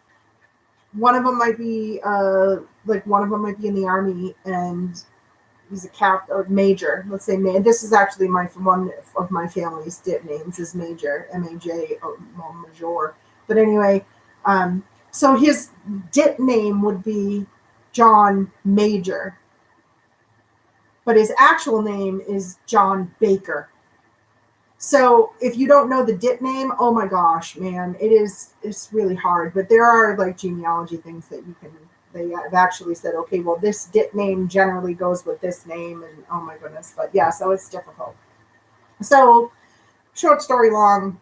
one of them might be one of them might be in the army and he's a captain or major. Let's say this is actually one of my family's dit names is Major, M-A-J, Major. But anyway, so his dit name would be John Major, but his actual name is John Baker. So if you don't know the dit name, oh my gosh, man, it's really hard. But there are like genealogy things that they have actually said, okay, well, this dit name generally goes with this name, and oh my goodness. But yeah, so it's difficult. So short story long,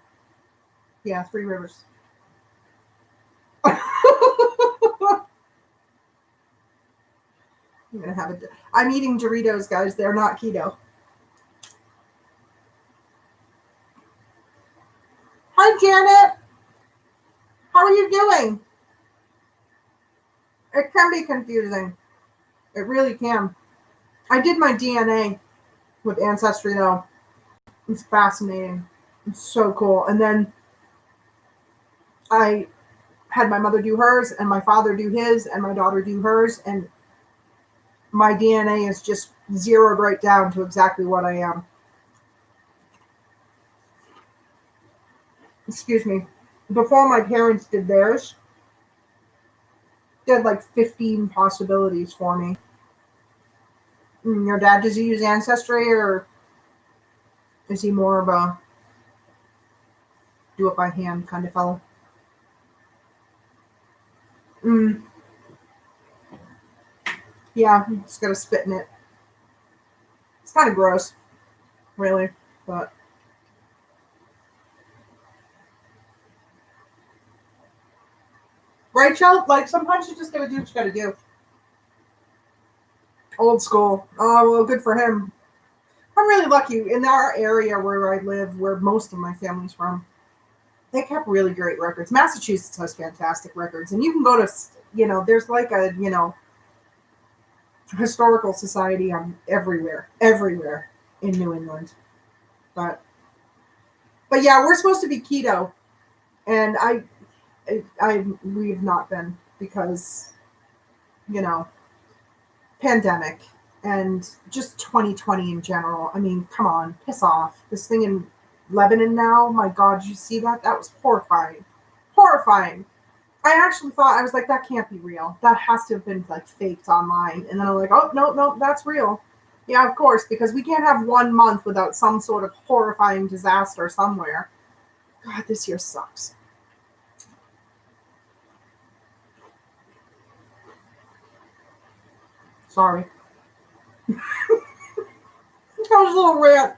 yeah, 3 Rivers. I'm eating Doritos, guys. They're not keto. Hi, Janet. How are you doing? It can be confusing. It really can. I did my DNA with Ancestry, though. It's fascinating. It's so cool. And then I had my mother do hers, and my father do his, and my daughter do hers. And my DNA is just zeroed right down to exactly what I am. excuse me, before my parents did theirs, they had like 15 possibilities for me. Your dad, does he use Ancestry, or is he more of a do it by hand kind of fellow? Yeah, just gotta spit in it. It's kind of gross, really, but right, Chel? Like sometimes you just gotta do what you gotta do. Old school. Oh well, good for him. I'm really lucky in our area where I live, where most of my family's from. They kept really great records. Massachusetts has fantastic records, and you can go to, there's like a, historical society on everywhere in New England. But yeah, we're supposed to be keto, and we've not been because you know pandemic and just 2020 in general. I mean, come on, piss off. This thing in Lebanon now, my God, did you see that? That was horrifying. Horrifying. I actually thought, I was like, that can't be real. That has to have been like faked online. And then I'm like, oh, no, that's real. Yeah, of course, because we can't have 1 month without some sort of horrifying disaster somewhere. God, this year sucks. Sorry. That was a little rant.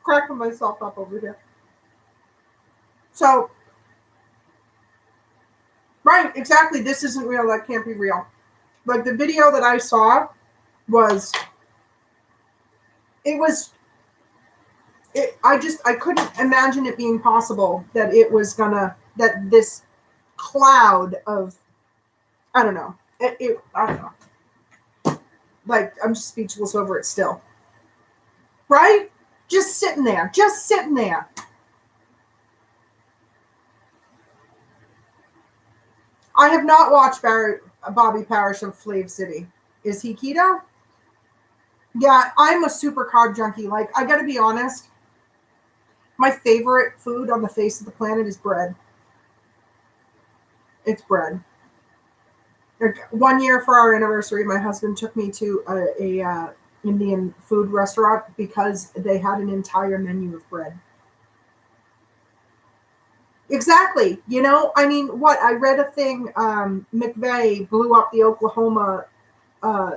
Cracking myself up over here. So, right, exactly. This isn't real. That can't be real. Like the video that I saw was, it was, I couldn't imagine it being possible that it was that this cloud of, I don't know. I don't know. Like, I'm just speechless over it still. Right? Just sitting there. Just sitting there. I have not watched Bobby Parrish of Flav City. Is he keto? Yeah, I'm a super carb junkie. Like, I gotta be honest. My favorite food on the face of the planet is bread. It's bread. Like 1 year for our anniversary, my husband took me to a Indian food restaurant because they had an entire menu of bread. Exactly. I mean, what I read a thing. McVeigh blew up the Oklahoma uh,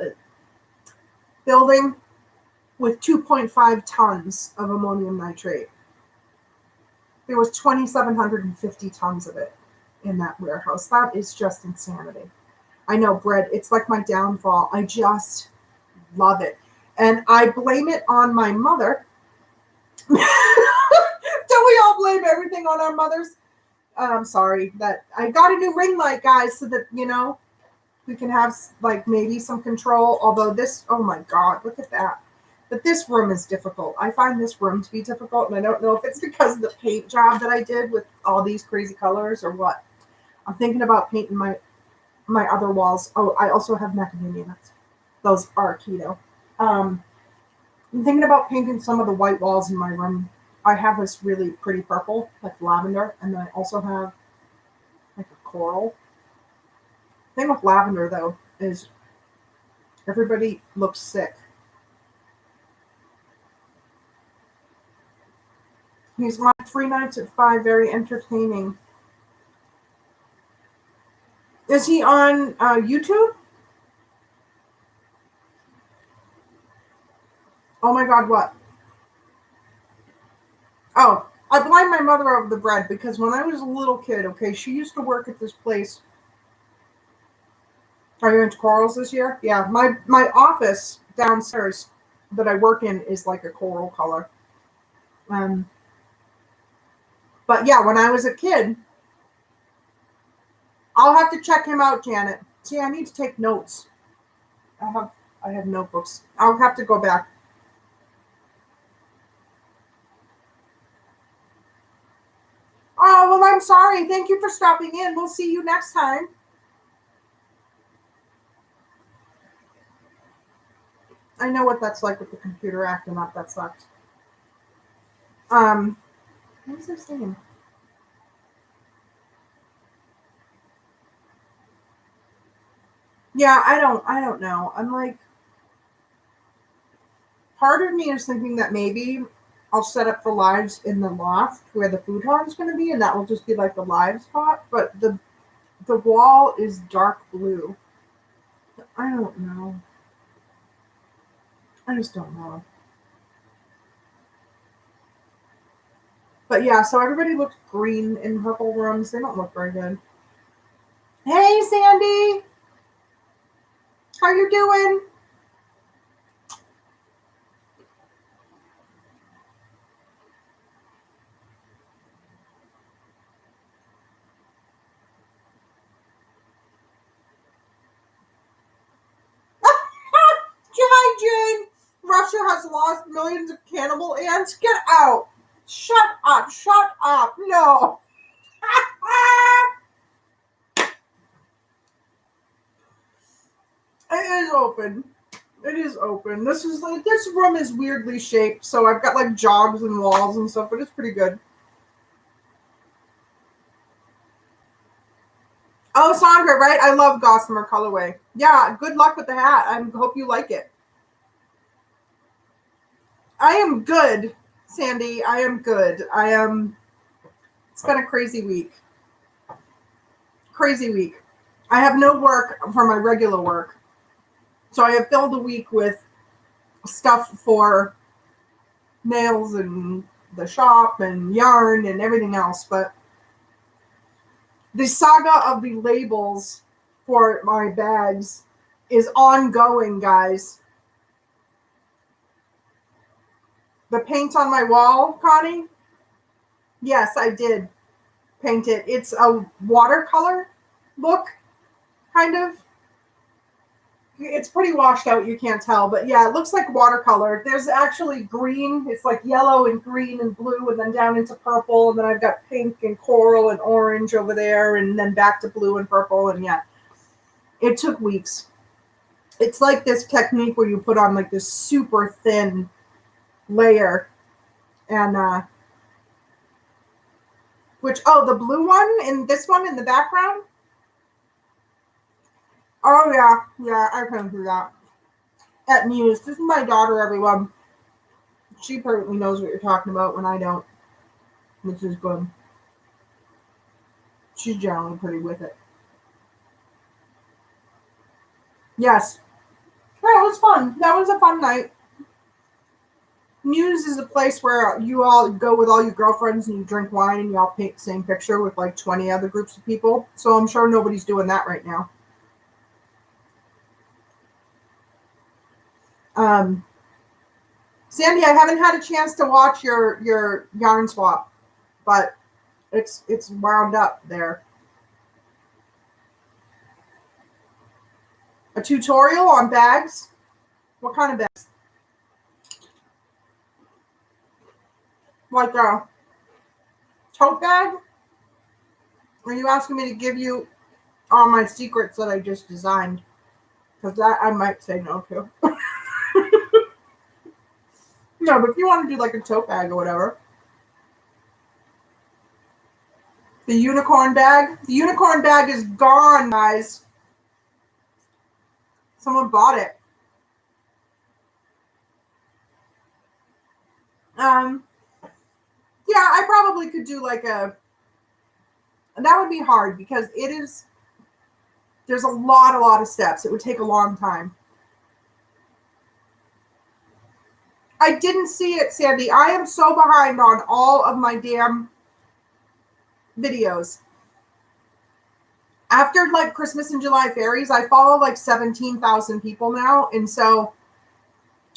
building with 2.5 tons of ammonium nitrate. There was 2,750 tons of it in that warehouse. That is just insanity. I know bread. It's like my downfall. I just love it. And I blame it on my mother. Don't we all blame everything on our mothers? I'm sorry that I got a new ring light, guys, so that, we can have like maybe some control. Although this, oh my God, look at that. But this room is difficult. I find this room to be difficult, and I don't know if it's because of the paint job that I did with all these crazy colors or what. I'm thinking about painting my other walls. Oh, I also have macadamia nuts. Those are keto. I'm thinking about painting some of the white walls in my room. I have this really pretty purple, like lavender, and then I also have like a coral. The thing with lavender, though, is everybody looks sick. He's my 3 nights at 5, very entertaining. Is he on YouTube? Oh my God, what? Oh, I blind my mother over the bread because when I was a little kid, okay, she used to work at this place. Are you into corals this year? Yeah, my office downstairs that I work in is like a coral color. Um, but yeah, when I was a kid, I'll have to check him out, Janet. See, I need to take notes. I have notebooks. I'll have to go back. Oh, well, I'm sorry. Thank you for stopping in. We'll see you next time. I know what that's like with the computer acting up. That sucks. What was I saying? Yeah, I don't know. I'm like, part of me is thinking that maybe I'll set up for lives in the loft where the futon is going to be, and that will just be like the live spot. But the wall is dark blue. I don't know. I just don't know. But yeah, so everybody looks green in purple rooms. They don't look very good. Hey, Sandy, how you doing? Hi, Jane. Russia has lost millions of cannibal ants. Get out. Shut up. Shut up. No. It is open. It is open. This room is weirdly shaped, so I've got like jogs and walls and stuff, but it's pretty good. Oh, Sandra, right? I love Gossamer colorway. Yeah, good luck with the hat. I hope you like it. I am good, Sandy. I am good. It's been a crazy week. Crazy week. I have no work for my regular work. So I have filled the week with stuff for nails and the shop and yarn and everything else. But the saga of the labels for my bags is ongoing, guys. The paint on my wall, Connie? Yes, I did paint it. It's a watercolor look, kind of. It's pretty washed out, you can't tell, but yeah, it looks like watercolor. There's actually green. It's like yellow and green and blue, and then down into purple, and then I've got pink and coral and orange over there, and then back to blue and purple, and yeah. It took weeks. It's like this technique where you put on like this super thin layer, and the blue one and this one in the background. Oh yeah, I can do that. At Muse, this is my daughter, everyone. She apparently knows what you're talking about when I don't, which is good. She's generally pretty with it. Yes. Yeah, it was fun. That was a fun night. Muse is a place where you all go with all your girlfriends and you drink wine and you all paint the same picture with like 20 other groups of people. So I'm sure nobody's doing that right now. Sandy, I haven't had a chance to watch your yarn swap, but it's wound up there. A tutorial on bags? What kind of bags? Like a tote bag? Are you asking me to give you all my secrets that I just designed? Because that I might say no to. No, but if you want to do like a tote bag or whatever. The unicorn bag? The unicorn bag is gone, guys. Someone bought it. Yeah, I probably could do like that would be hard because there's a lot of steps. It would take a long time. I didn't see it, Sandy. I am so behind on all of my damn videos. After like Christmas and July fairies, I follow like 17,000 people now. And so,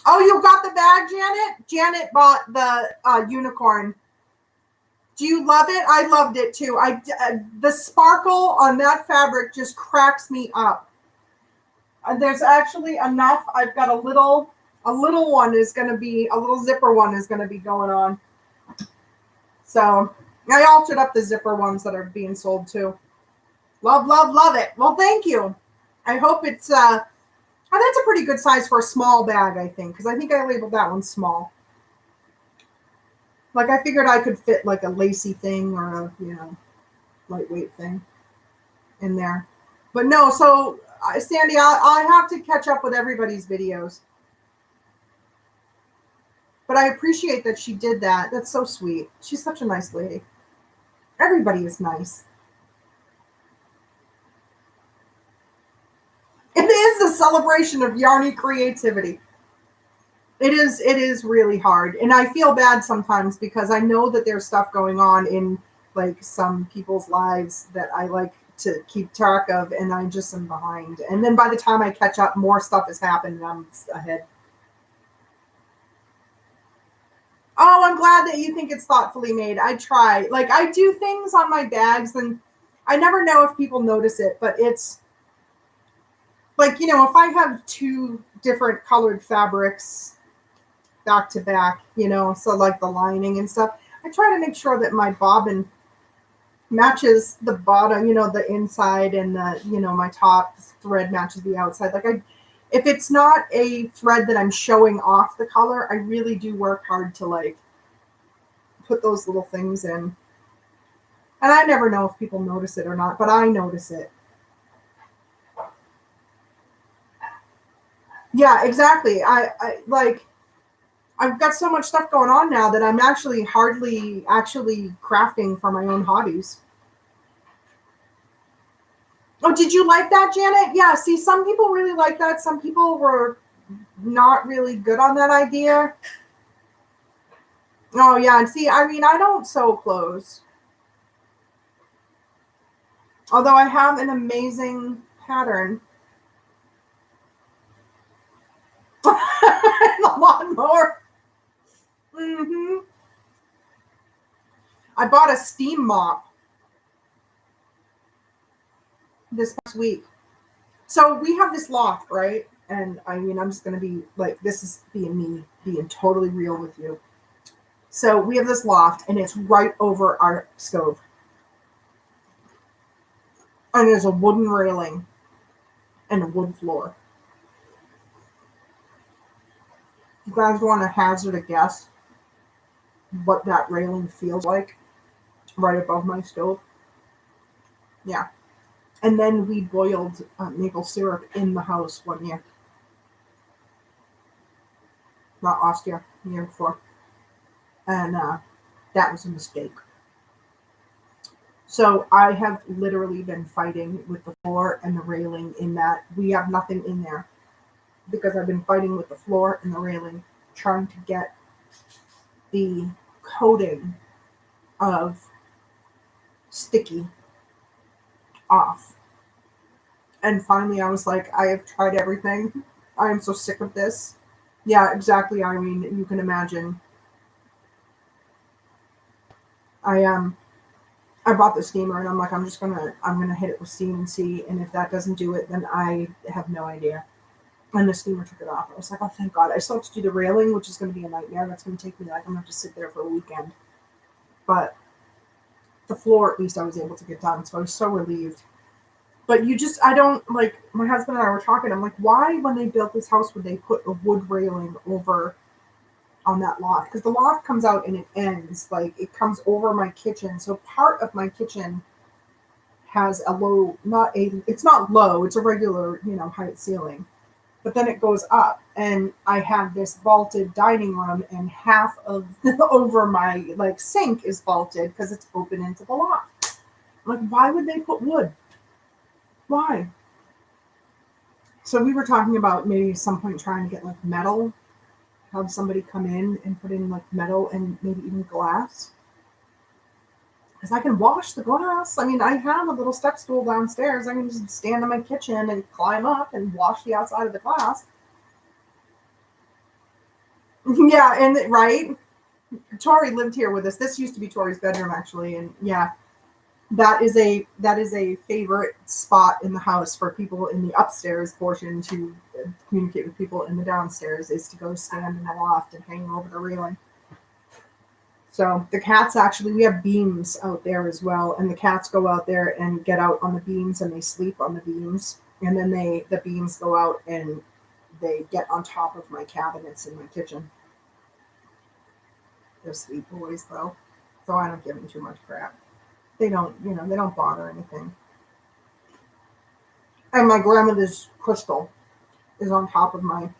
oh, you got the bag, Janet? Janet bought the unicorn. Do you love it? I loved it too. The sparkle on that fabric just cracks me up. There's actually enough. I've got a little one is going to be, a little zipper one is going to be going on. So I altered up the zipper ones that are being sold too. Love, love, love it. Well, thank you. I hope it's, that's a pretty good size for a small bag, I think, because I think I labeled that one small. Like I figured I could fit like a lacy thing or a, lightweight thing in there. But no, so Sandy, I have to catch up with everybody's videos. But I appreciate that she did that. That's so sweet. She's such a nice lady. Everybody is nice. It is a celebration of yarny creativity. It is really hard. And I feel bad sometimes because I know that there's stuff going on in like some people's lives that I like to keep track of, and I just am behind. And then by the time I catch up, more stuff has happened and I'm ahead. Oh, I'm glad that you think it's thoughtfully made. I try. Like I do things on my bags and I never know if people notice it, but it's like, if I have two different colored fabrics back to back, so like the lining and stuff, I try to make sure that my bobbin matches the bottom, the inside, and my top thread matches the outside. Like if it's not a thread that I'm showing off the color, I really do work hard to like put those little things in. And I never know if people notice it or not, but I notice it. Yeah, exactly. I like, I've got so much stuff going on now that I'm actually hardly actually crafting for my own hobbies. Oh, did you like that, Janet? Yeah, see, some people really like that. Some people were not really good on that idea. Oh, yeah, and see, I mean, I don't sew clothes. Although I have an amazing pattern. A lawnmower. Mm-hmm. I bought a steam mop this past week. So we have this loft, right? And I mean, I'm just going to be like, this is being totally real with you. So we have this loft and it's right over our stove. And there's a wooden railing and a wood floor. You guys want to hazard a guess what that railing feels like right above my stove? Yeah. And then we boiled maple syrup in the house one year. Not last year, the year before. And that was a mistake. So I have literally been fighting with the floor and the railing in that we have nothing in there. Because I've been fighting with the floor and the railing, trying to get the coating of sticky off. And finally I was like, I have tried everything. I am so sick of this. Yeah, exactly, Irene. You can imagine. I bought the steamer and I'm like, I'm gonna hit it with steam and see, and if that doesn't do it, then I have no idea. And the steamer took it off. I was like, oh, thank God. I still have to do the railing, which is going to be a nightmare. That's going to take me, like, I'm going to have to sit there for a weekend. But the floor, at least, I was able to get done. So I was so relieved. But I don't, like, my husband and I were talking. I'm like, why, when they built this house, would they put a wood railing over on that loft? Because the loft comes out and it ends. Like, it comes over my kitchen. So part of my kitchen has a low, it's not low. It's a regular, height ceiling. But then it goes up, and I have this vaulted dining room, and half of over my sink is vaulted because it's open into the loft. I'm like, why would they put wood? Why? So we were talking about maybe at some point trying to get metal, have somebody come in and put in metal and maybe even glass. Because I can wash the glass. I mean, I have a little step stool downstairs. I can just stand in my kitchen and climb up and wash the outside of the glass. Yeah, and right? Tori lived here with us. This used to be Tori's bedroom, actually. And yeah, that is a favorite spot in the house for people in the upstairs portion to communicate with people in the downstairs, is to go stand in the loft and hang over the railing. So the cats, actually, we have beams out there as well, and the cats go out there and get out on the beams and they sleep on the beams, and then the beams go out and they get on top of my cabinets in my kitchen. They're sweet boys though, so I don't give them too much crap. They don't, they don't bother anything. And my grandmother's crystal is on top of my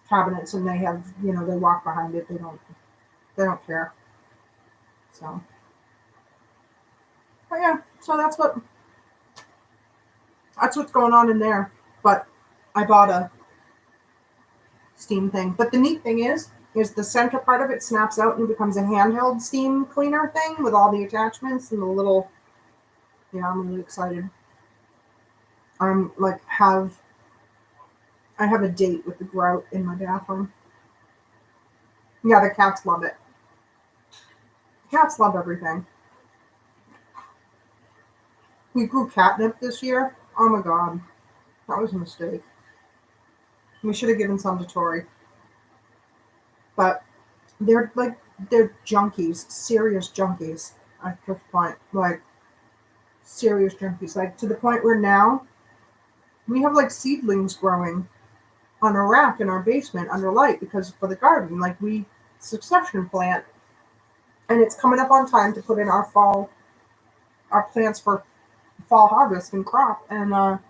cabinets, and they have, they walk behind it. They don't care. So, but yeah, so that's what's going on in there. But I bought a steam thing. But the neat thing is the center part of it snaps out and becomes a handheld steam cleaner thing with all the attachments and the little. Yeah, I'm really excited. I have a date with the grout in my bathroom. Yeah, the cats love it. Cats love everything. We grew catnip this year. Oh my god. That was a mistake. We should have given some to Tori. But they're junkies. Serious junkies at this point. Like, serious junkies. Like, to the point where now we have like seedlings growing on a rack in our basement under light because for the garden. Like, we succession plant. And it's coming up on time to put in our plants for fall harvest and crop. And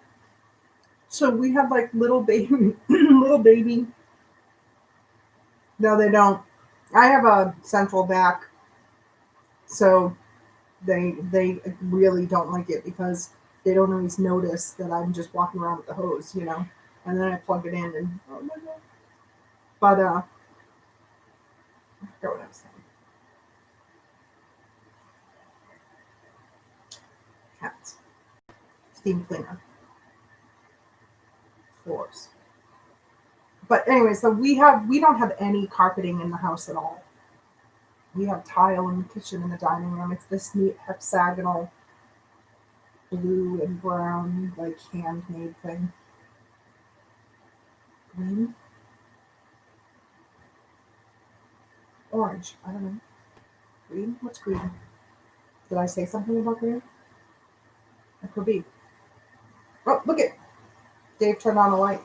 so we have like little baby. No, they don't. I have a central back, so they really don't like it because they don't always notice that I'm just walking around with the hose, and then I plug it in and oh my god. But I forgot what I was saying. Cats. Steam cleaner. Floors. But anyway, so we don't have any carpeting in the house at all. We have tile in the kitchen and the dining room. It's this neat hexagonal blue and brown, like handmade thing. Green? Orange. I don't know. Green? What's green? Did I say something about green? It could be. Oh, look it. Dave turned on a light.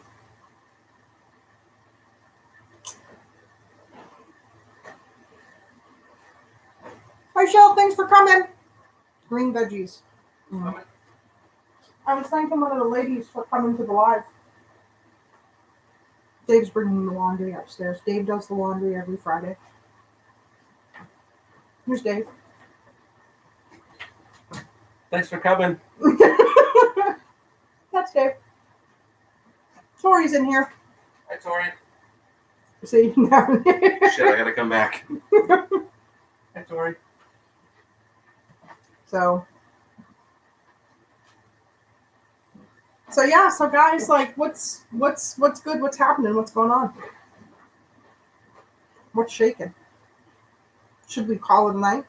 Hi, Shell. Thanks for coming. Green veggies. I was thanking one of the ladies for coming to the live. Dave's bringing the laundry upstairs. Dave does the laundry every Friday. Here's Dave. Thanks for coming. That's Dave. Tori's in here. Hi, Tori. See, no. Shit, I gotta come back. Hi, Tori. So yeah, so guys, like, what's good? What's happening? What's going on? What's shaking? Should we call it a night?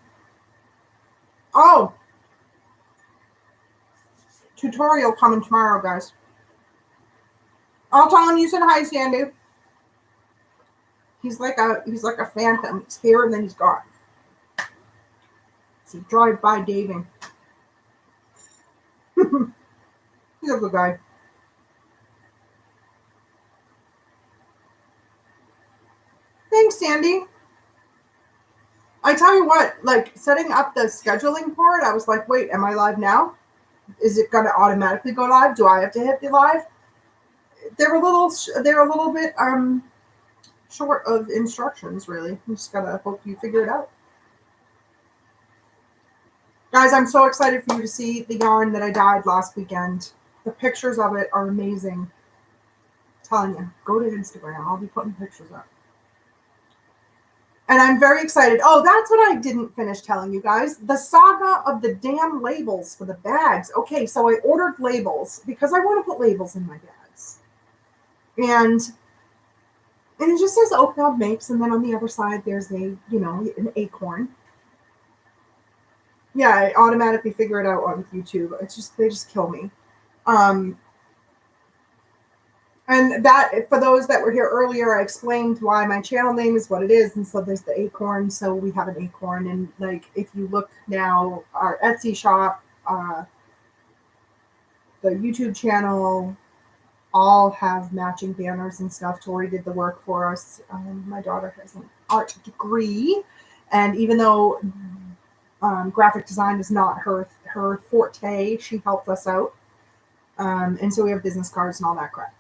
Oh, tutorial coming tomorrow, guys. I'll tell him you said hi, Sandy. He's like a phantom. He's here and then he's gone. So drive by Daving. He's a good guy. Thanks, Sandy. I tell you what, like, setting up the scheduling for it, I was like, wait, am I live now? Is it going to automatically go live? Do I have to hit the live? They're a little bit short of instructions, really. You just gotta hope you figure it out. Guys, I'm so excited for you to see the yarn that I dyed last weekend. The pictures of it are amazing. I'm telling you, go to Instagram. I'll be putting pictures up. And I'm very excited. Oh, that's what I didn't finish telling you guys. The saga of the damn labels for the bags. Okay, so I ordered labels because I want to put labels in my bags. And it just says Oak Knob Makes, and then on the other side there's an acorn. Yeah, I automatically figure it out on YouTube. They just kill me. And that, for those that were here earlier, I explained why my channel name is what it is. And so there's the acorn. So we have an acorn. And like, if you look now, our Etsy shop, the YouTube channel, all have matching banners and stuff. Tori did the work for us. My daughter has an art degree, and even though graphic design is not her forte, she helped us out. And so we have business cards and all that crap.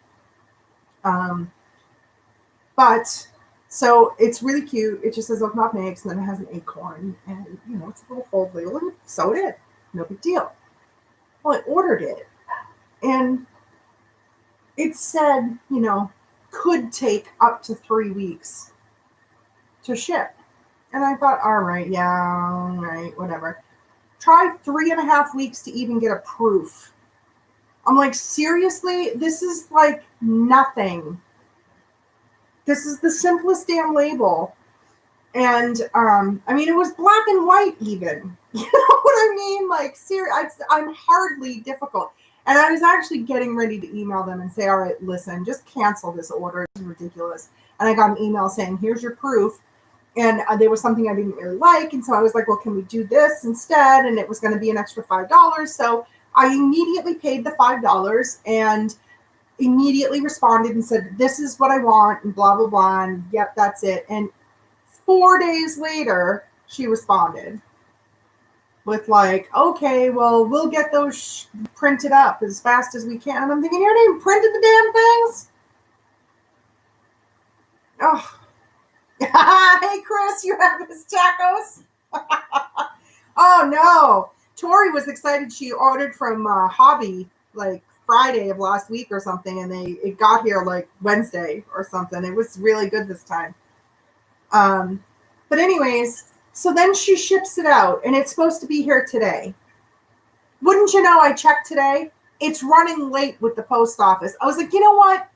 But so it's really cute. It just says open up eggs, and then it has an acorn, and it's a little fold label, and so it is. No big deal. Well, I ordered it, and it said, could take up to 3 weeks to ship. And I thought, all right, whatever. Try 3.5 weeks to even get a proof. I'm like, seriously? This is like nothing. This is the simplest damn label. And, it was black and white even. You know what I mean? Like, I'm hardly difficult. And I was actually getting ready to email them and say, all right, listen, just cancel this order. It's ridiculous. And I got an email saying, here's your proof. And there was something I didn't really like. And so I was like, well, can we do this instead? And it was going to be an extra $5. So I immediately paid the $5 and immediately responded and said, this is what I want, and blah, blah, blah. And yep, that's it. And 4 days later, she responded with like, okay, well, we'll get those printed up as fast as we can. And I'm thinking, you didn't printed the damn things? Oh. Hey, Chris, you have his tacos? Oh, no. Tori was excited. She ordered from Hobby like Friday of last week or something, and it got here like Wednesday or something. It was really good this time. But anyways, so then she ships it out, and it's supposed to be here today. Wouldn't you know, I checked today. It's running late with the post office. I was like, you know what?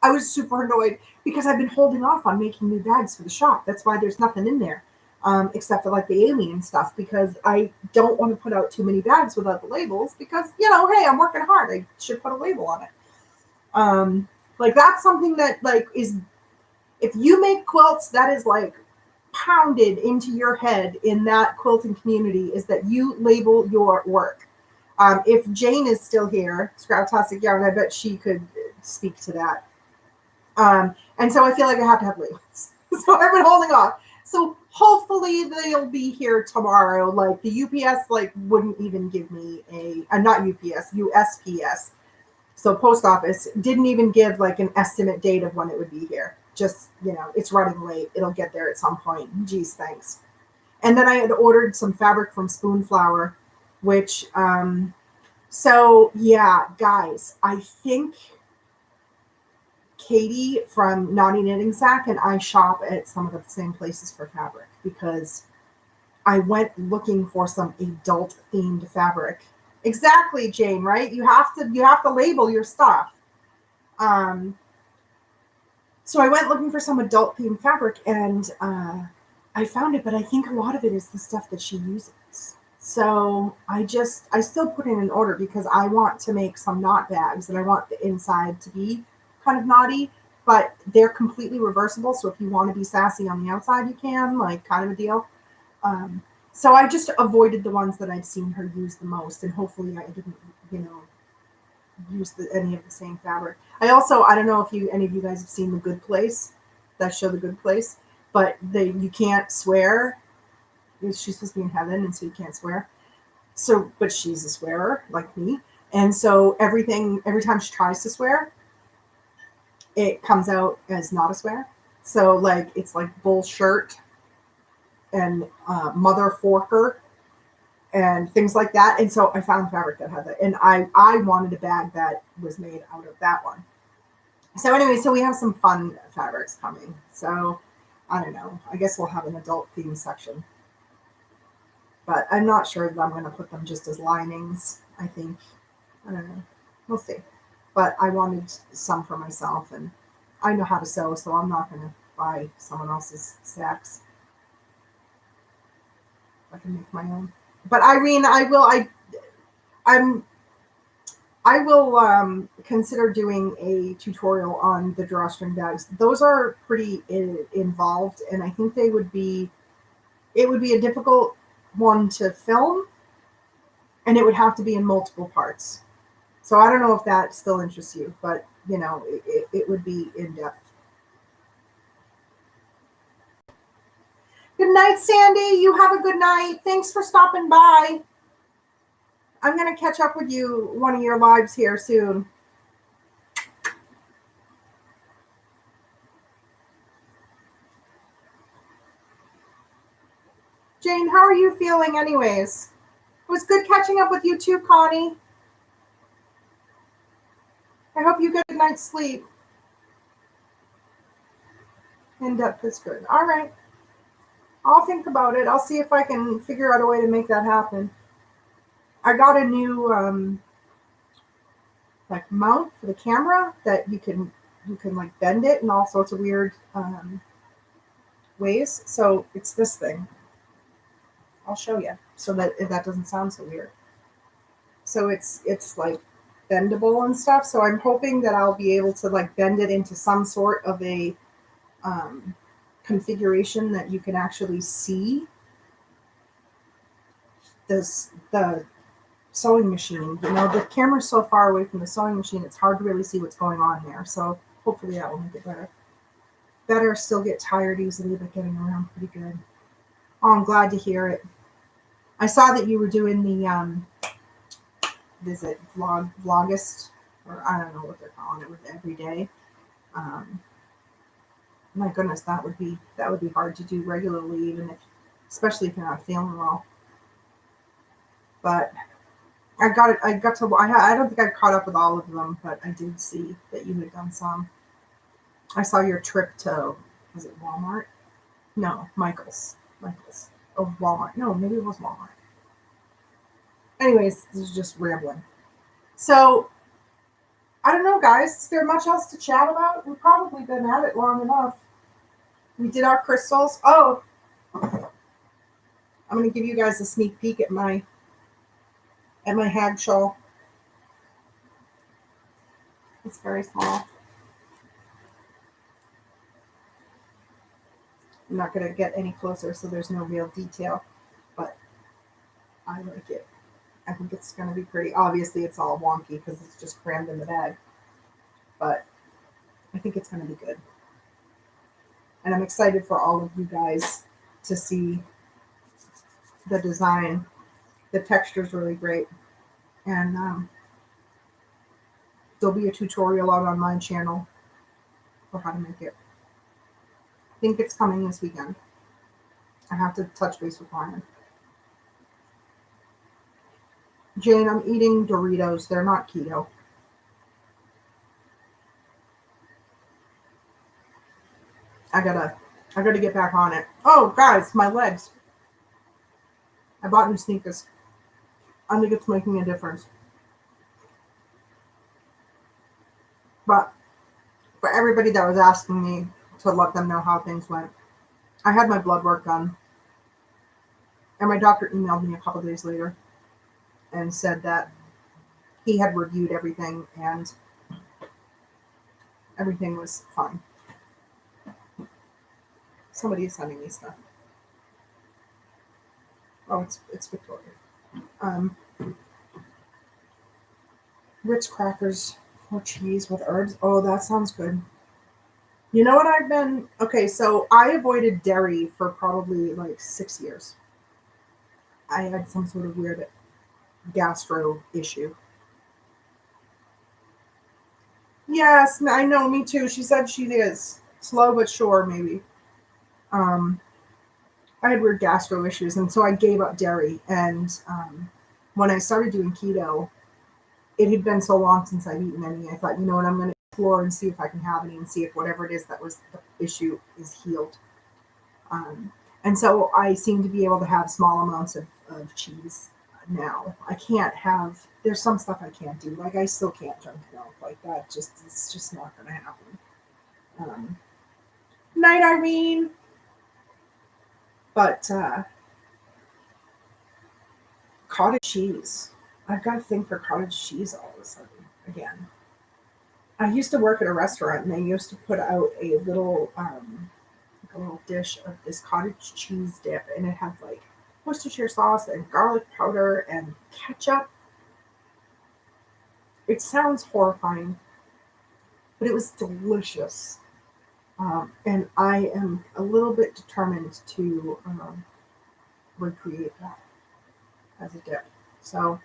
I was super annoyed because I've been holding off on making new bags for the shop. That's why there's nothing in there, except for like the alien stuff, because I don't want to put out too many bags without the labels because, hey, I'm working hard. I should put a label on it. Like that's something that like is, if you make quilts, that is like pounded into your head in that quilting community, is that you label your work. If Jane is still here, Scraptastic Yarn, I bet she could speak to that. And so I feel like I have to have labels. So I've been holding off. So hopefully they'll be here tomorrow. Like the UPS wouldn't even give me not UPS, USPS. So post office didn't even give like an estimate date of when it would be here. Just, it's running late. It'll get there at some point. Geez, thanks. And then I had ordered some fabric from Spoonflower, which, so yeah, guys, I think Katie from Naughty Knitting Sack and I shop at some of the same places for fabric, because I went looking for some adult themed fabric. Exactly, Jane, right? You have to label your stuff. So I went looking for some adult themed fabric, and I found it, but I think a lot of it is the stuff that she uses. So I still put in an order because I want to make some knot bags, and I want the inside to be kind of knotty, but they're completely reversible. So if you want to be sassy on the outside, you can, like, kind of a deal. So I just avoided the ones that I've seen her use the most, and hopefully I didn't, use any of the same fabric. I don't know if any of you guys have seen The Good Place, that show The Good Place, but you can't swear. She's supposed to be in heaven, and so you can't swear. So, but she's a swearer like me, and so every time she tries to swear, it comes out as not a swear. So like it's like bullshirt and mother forker and things like that. And so I found fabric that had that, and I wanted a bag that was made out of that one. So anyway, so we have some fun fabrics coming. So I don't know. I guess we'll have an adult theme section, but I'm not sure that I'm going to put them just as linings. I don't know. We'll see. But I wanted some for myself, and I know how to sew, so I'm not going to buy someone else's sacks. I can make my own. But Irene, I will consider doing a tutorial on the drawstring bags. Those are pretty involved, and I think it would be a difficult one to film, and it would have to be in multiple parts. So I don't know if that still interests you, but you know, it would be in depth. Good night, Sandy. You have a good night. Thanks for stopping by. I'm going to catch up with you one of your lives here soon. Jane, how are you feeling anyways? It was good catching up with you too, Connie. I hope you get a good night's sleep. In depth is good. All right. I'll think about it. I'll see if I can figure out a way to make that happen. I got a new like mount for the camera that you can like bend it in all sorts of weird ways. So it's this thing. I'll show you so that that doesn't sound so weird. So it's like bendable and stuff. So I'm hoping that I'll be able to like bend it into some sort of a configuration that you can actually see the sewing machine. You know, the camera's so far away from the sewing machine, it's hard to really see what's going on there. So hopefully that will make it better. Better still get tired easily, but getting around pretty good. Oh, I'm glad to hear it. I saw that you were doing the visit vlogist, or I don't know what they're calling it, with every day. My goodness, that would be hard to do regularly, even especially if you're not feeling well. But I don't think I caught up with all of them, but I did see that you had done some. I saw your trip to, was it Walmart? No, Michael's. Oh, Walmart. No, maybe it was Walmart. Anyways, this is just rambling. So, I don't know, guys. Is there much else to chat about? We've probably been at it long enough. We did our crystals. Oh, I'm going to give you guys a sneak peek at my hag shawl. It's very small. I'm not going to get any closer, so there's no real detail, but I like it. I think it's going to be pretty. Obviously, it's all wonky because it's just crammed in the bag, but I think it's going to be good. And I'm excited for all of you guys to see the design. The texture is really great. And there'll be a tutorial out on my channel for how to make it. I think it's coming this weekend. I have to touch base with Ryan. Jane, I'm eating Doritos. They're not keto. I gotta get back on it. Oh, guys, my legs. I bought new sneakers. I think it's making a difference. But for everybody that was asking me to let them know how things went, I had my blood work done. And my doctor emailed me a couple days later and said that he had reviewed everything and everything was fine. Somebody is sending me stuff. Oh, it's Victoria. Ritz crackers or cheese with herbs. Oh, that sounds good. You know what I've been... Okay, so I avoided dairy for probably like 6 years. I had some sort of weird gastro issue. Yes, I know, me too. She said she is. Slow but sure, maybe. I had weird gastro issues, and so I gave up dairy. And when I started doing keto, it had been so long since I'd eaten any. I thought, you know what, I'm going to explore and see if I can have any and see if whatever it is that was the issue is healed. And so I seem to be able to have small amounts of cheese now. I can't have, there's some stuff I can't do. Like I still can't drink milk. Like that it's just not going to happen. Night, Irene. But cottage cheese. I've got a thing for cottage cheese all of a sudden again. I used to work at a restaurant and they used to put out a little dish of this cottage cheese dip, and it had like Worcestershire sauce and garlic powder and ketchup. It sounds horrifying, but it was delicious. And I am a little bit determined to recreate that as a dip. So,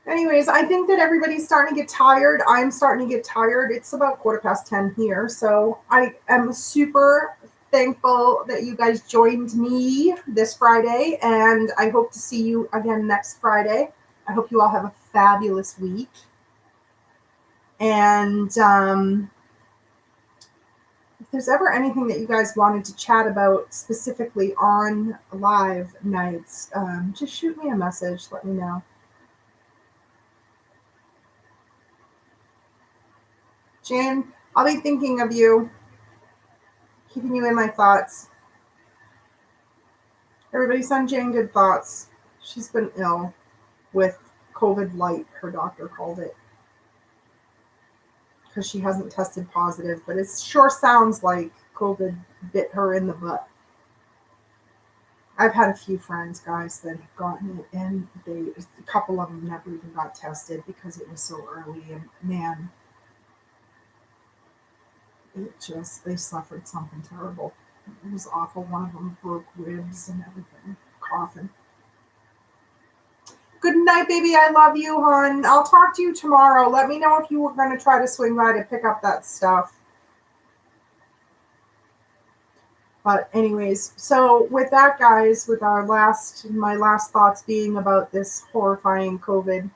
anyways, I think that everybody's starting to get tired. I'm starting to get tired. It's about 10:15 here. So I am super thankful that you guys joined me this Friday. And I hope to see you again next Friday. I hope you all have a fabulous week. And if there's ever anything that you guys wanted to chat about specifically on live nights, just shoot me a message. Let me know. Jane, I'll be thinking of you, keeping you in my thoughts. Everybody send Jane good thoughts. She's been ill with COVID light, her doctor called it, because she hasn't tested positive, but it sure sounds like COVID bit her in the butt. I've had a few friends, guys, that have gotten it, and a couple of them never even got tested because it was so early, and man, they suffered something terrible. It was awful. One of them broke ribs and everything, coughing. Good night, baby. I love you, hon. I'll talk to you tomorrow. Let me know if you were going to try to swing by to pick up that stuff. But anyways, so with that, guys, with my last thoughts being about this horrifying COVID,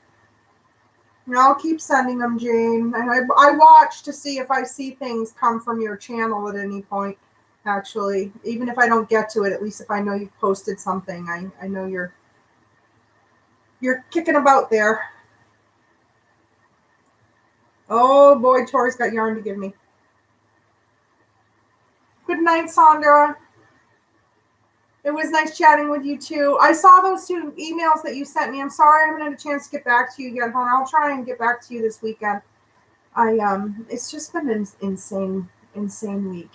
I'll keep sending them, Jane. And I watch to see if I see things come from your channel at any point, actually. Even if I don't get to it, at least if I know you've posted something, I know you're kicking about there. Oh boy, Tori's got yarn to give me. Good night, Sandra. It was nice chatting with you too. I saw those 2 emails that you sent me. I'm sorry I haven't had a chance to get back to you yet, hon. I'll try and get back to you this weekend. It's just been an insane week.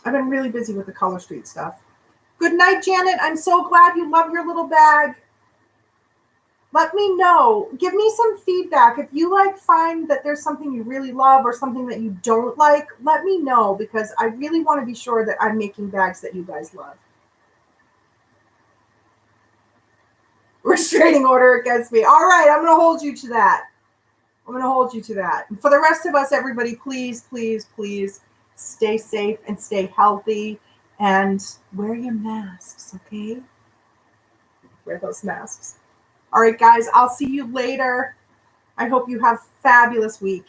I've been really busy with the Color Street stuff. Good night, Janet. I'm so glad you love your little bag. Let me know. Give me some feedback. If you find that there's something you really love or something that you don't like, let me know, because I really want to be sure that I'm making bags that you guys love. Restraining order against me. All right, I'm going to hold you to that. And for the rest of us, everybody, please, please, please stay safe and stay healthy and wear your masks, okay? Wear those masks. All right, guys, I'll see you later. I hope you have a fabulous week.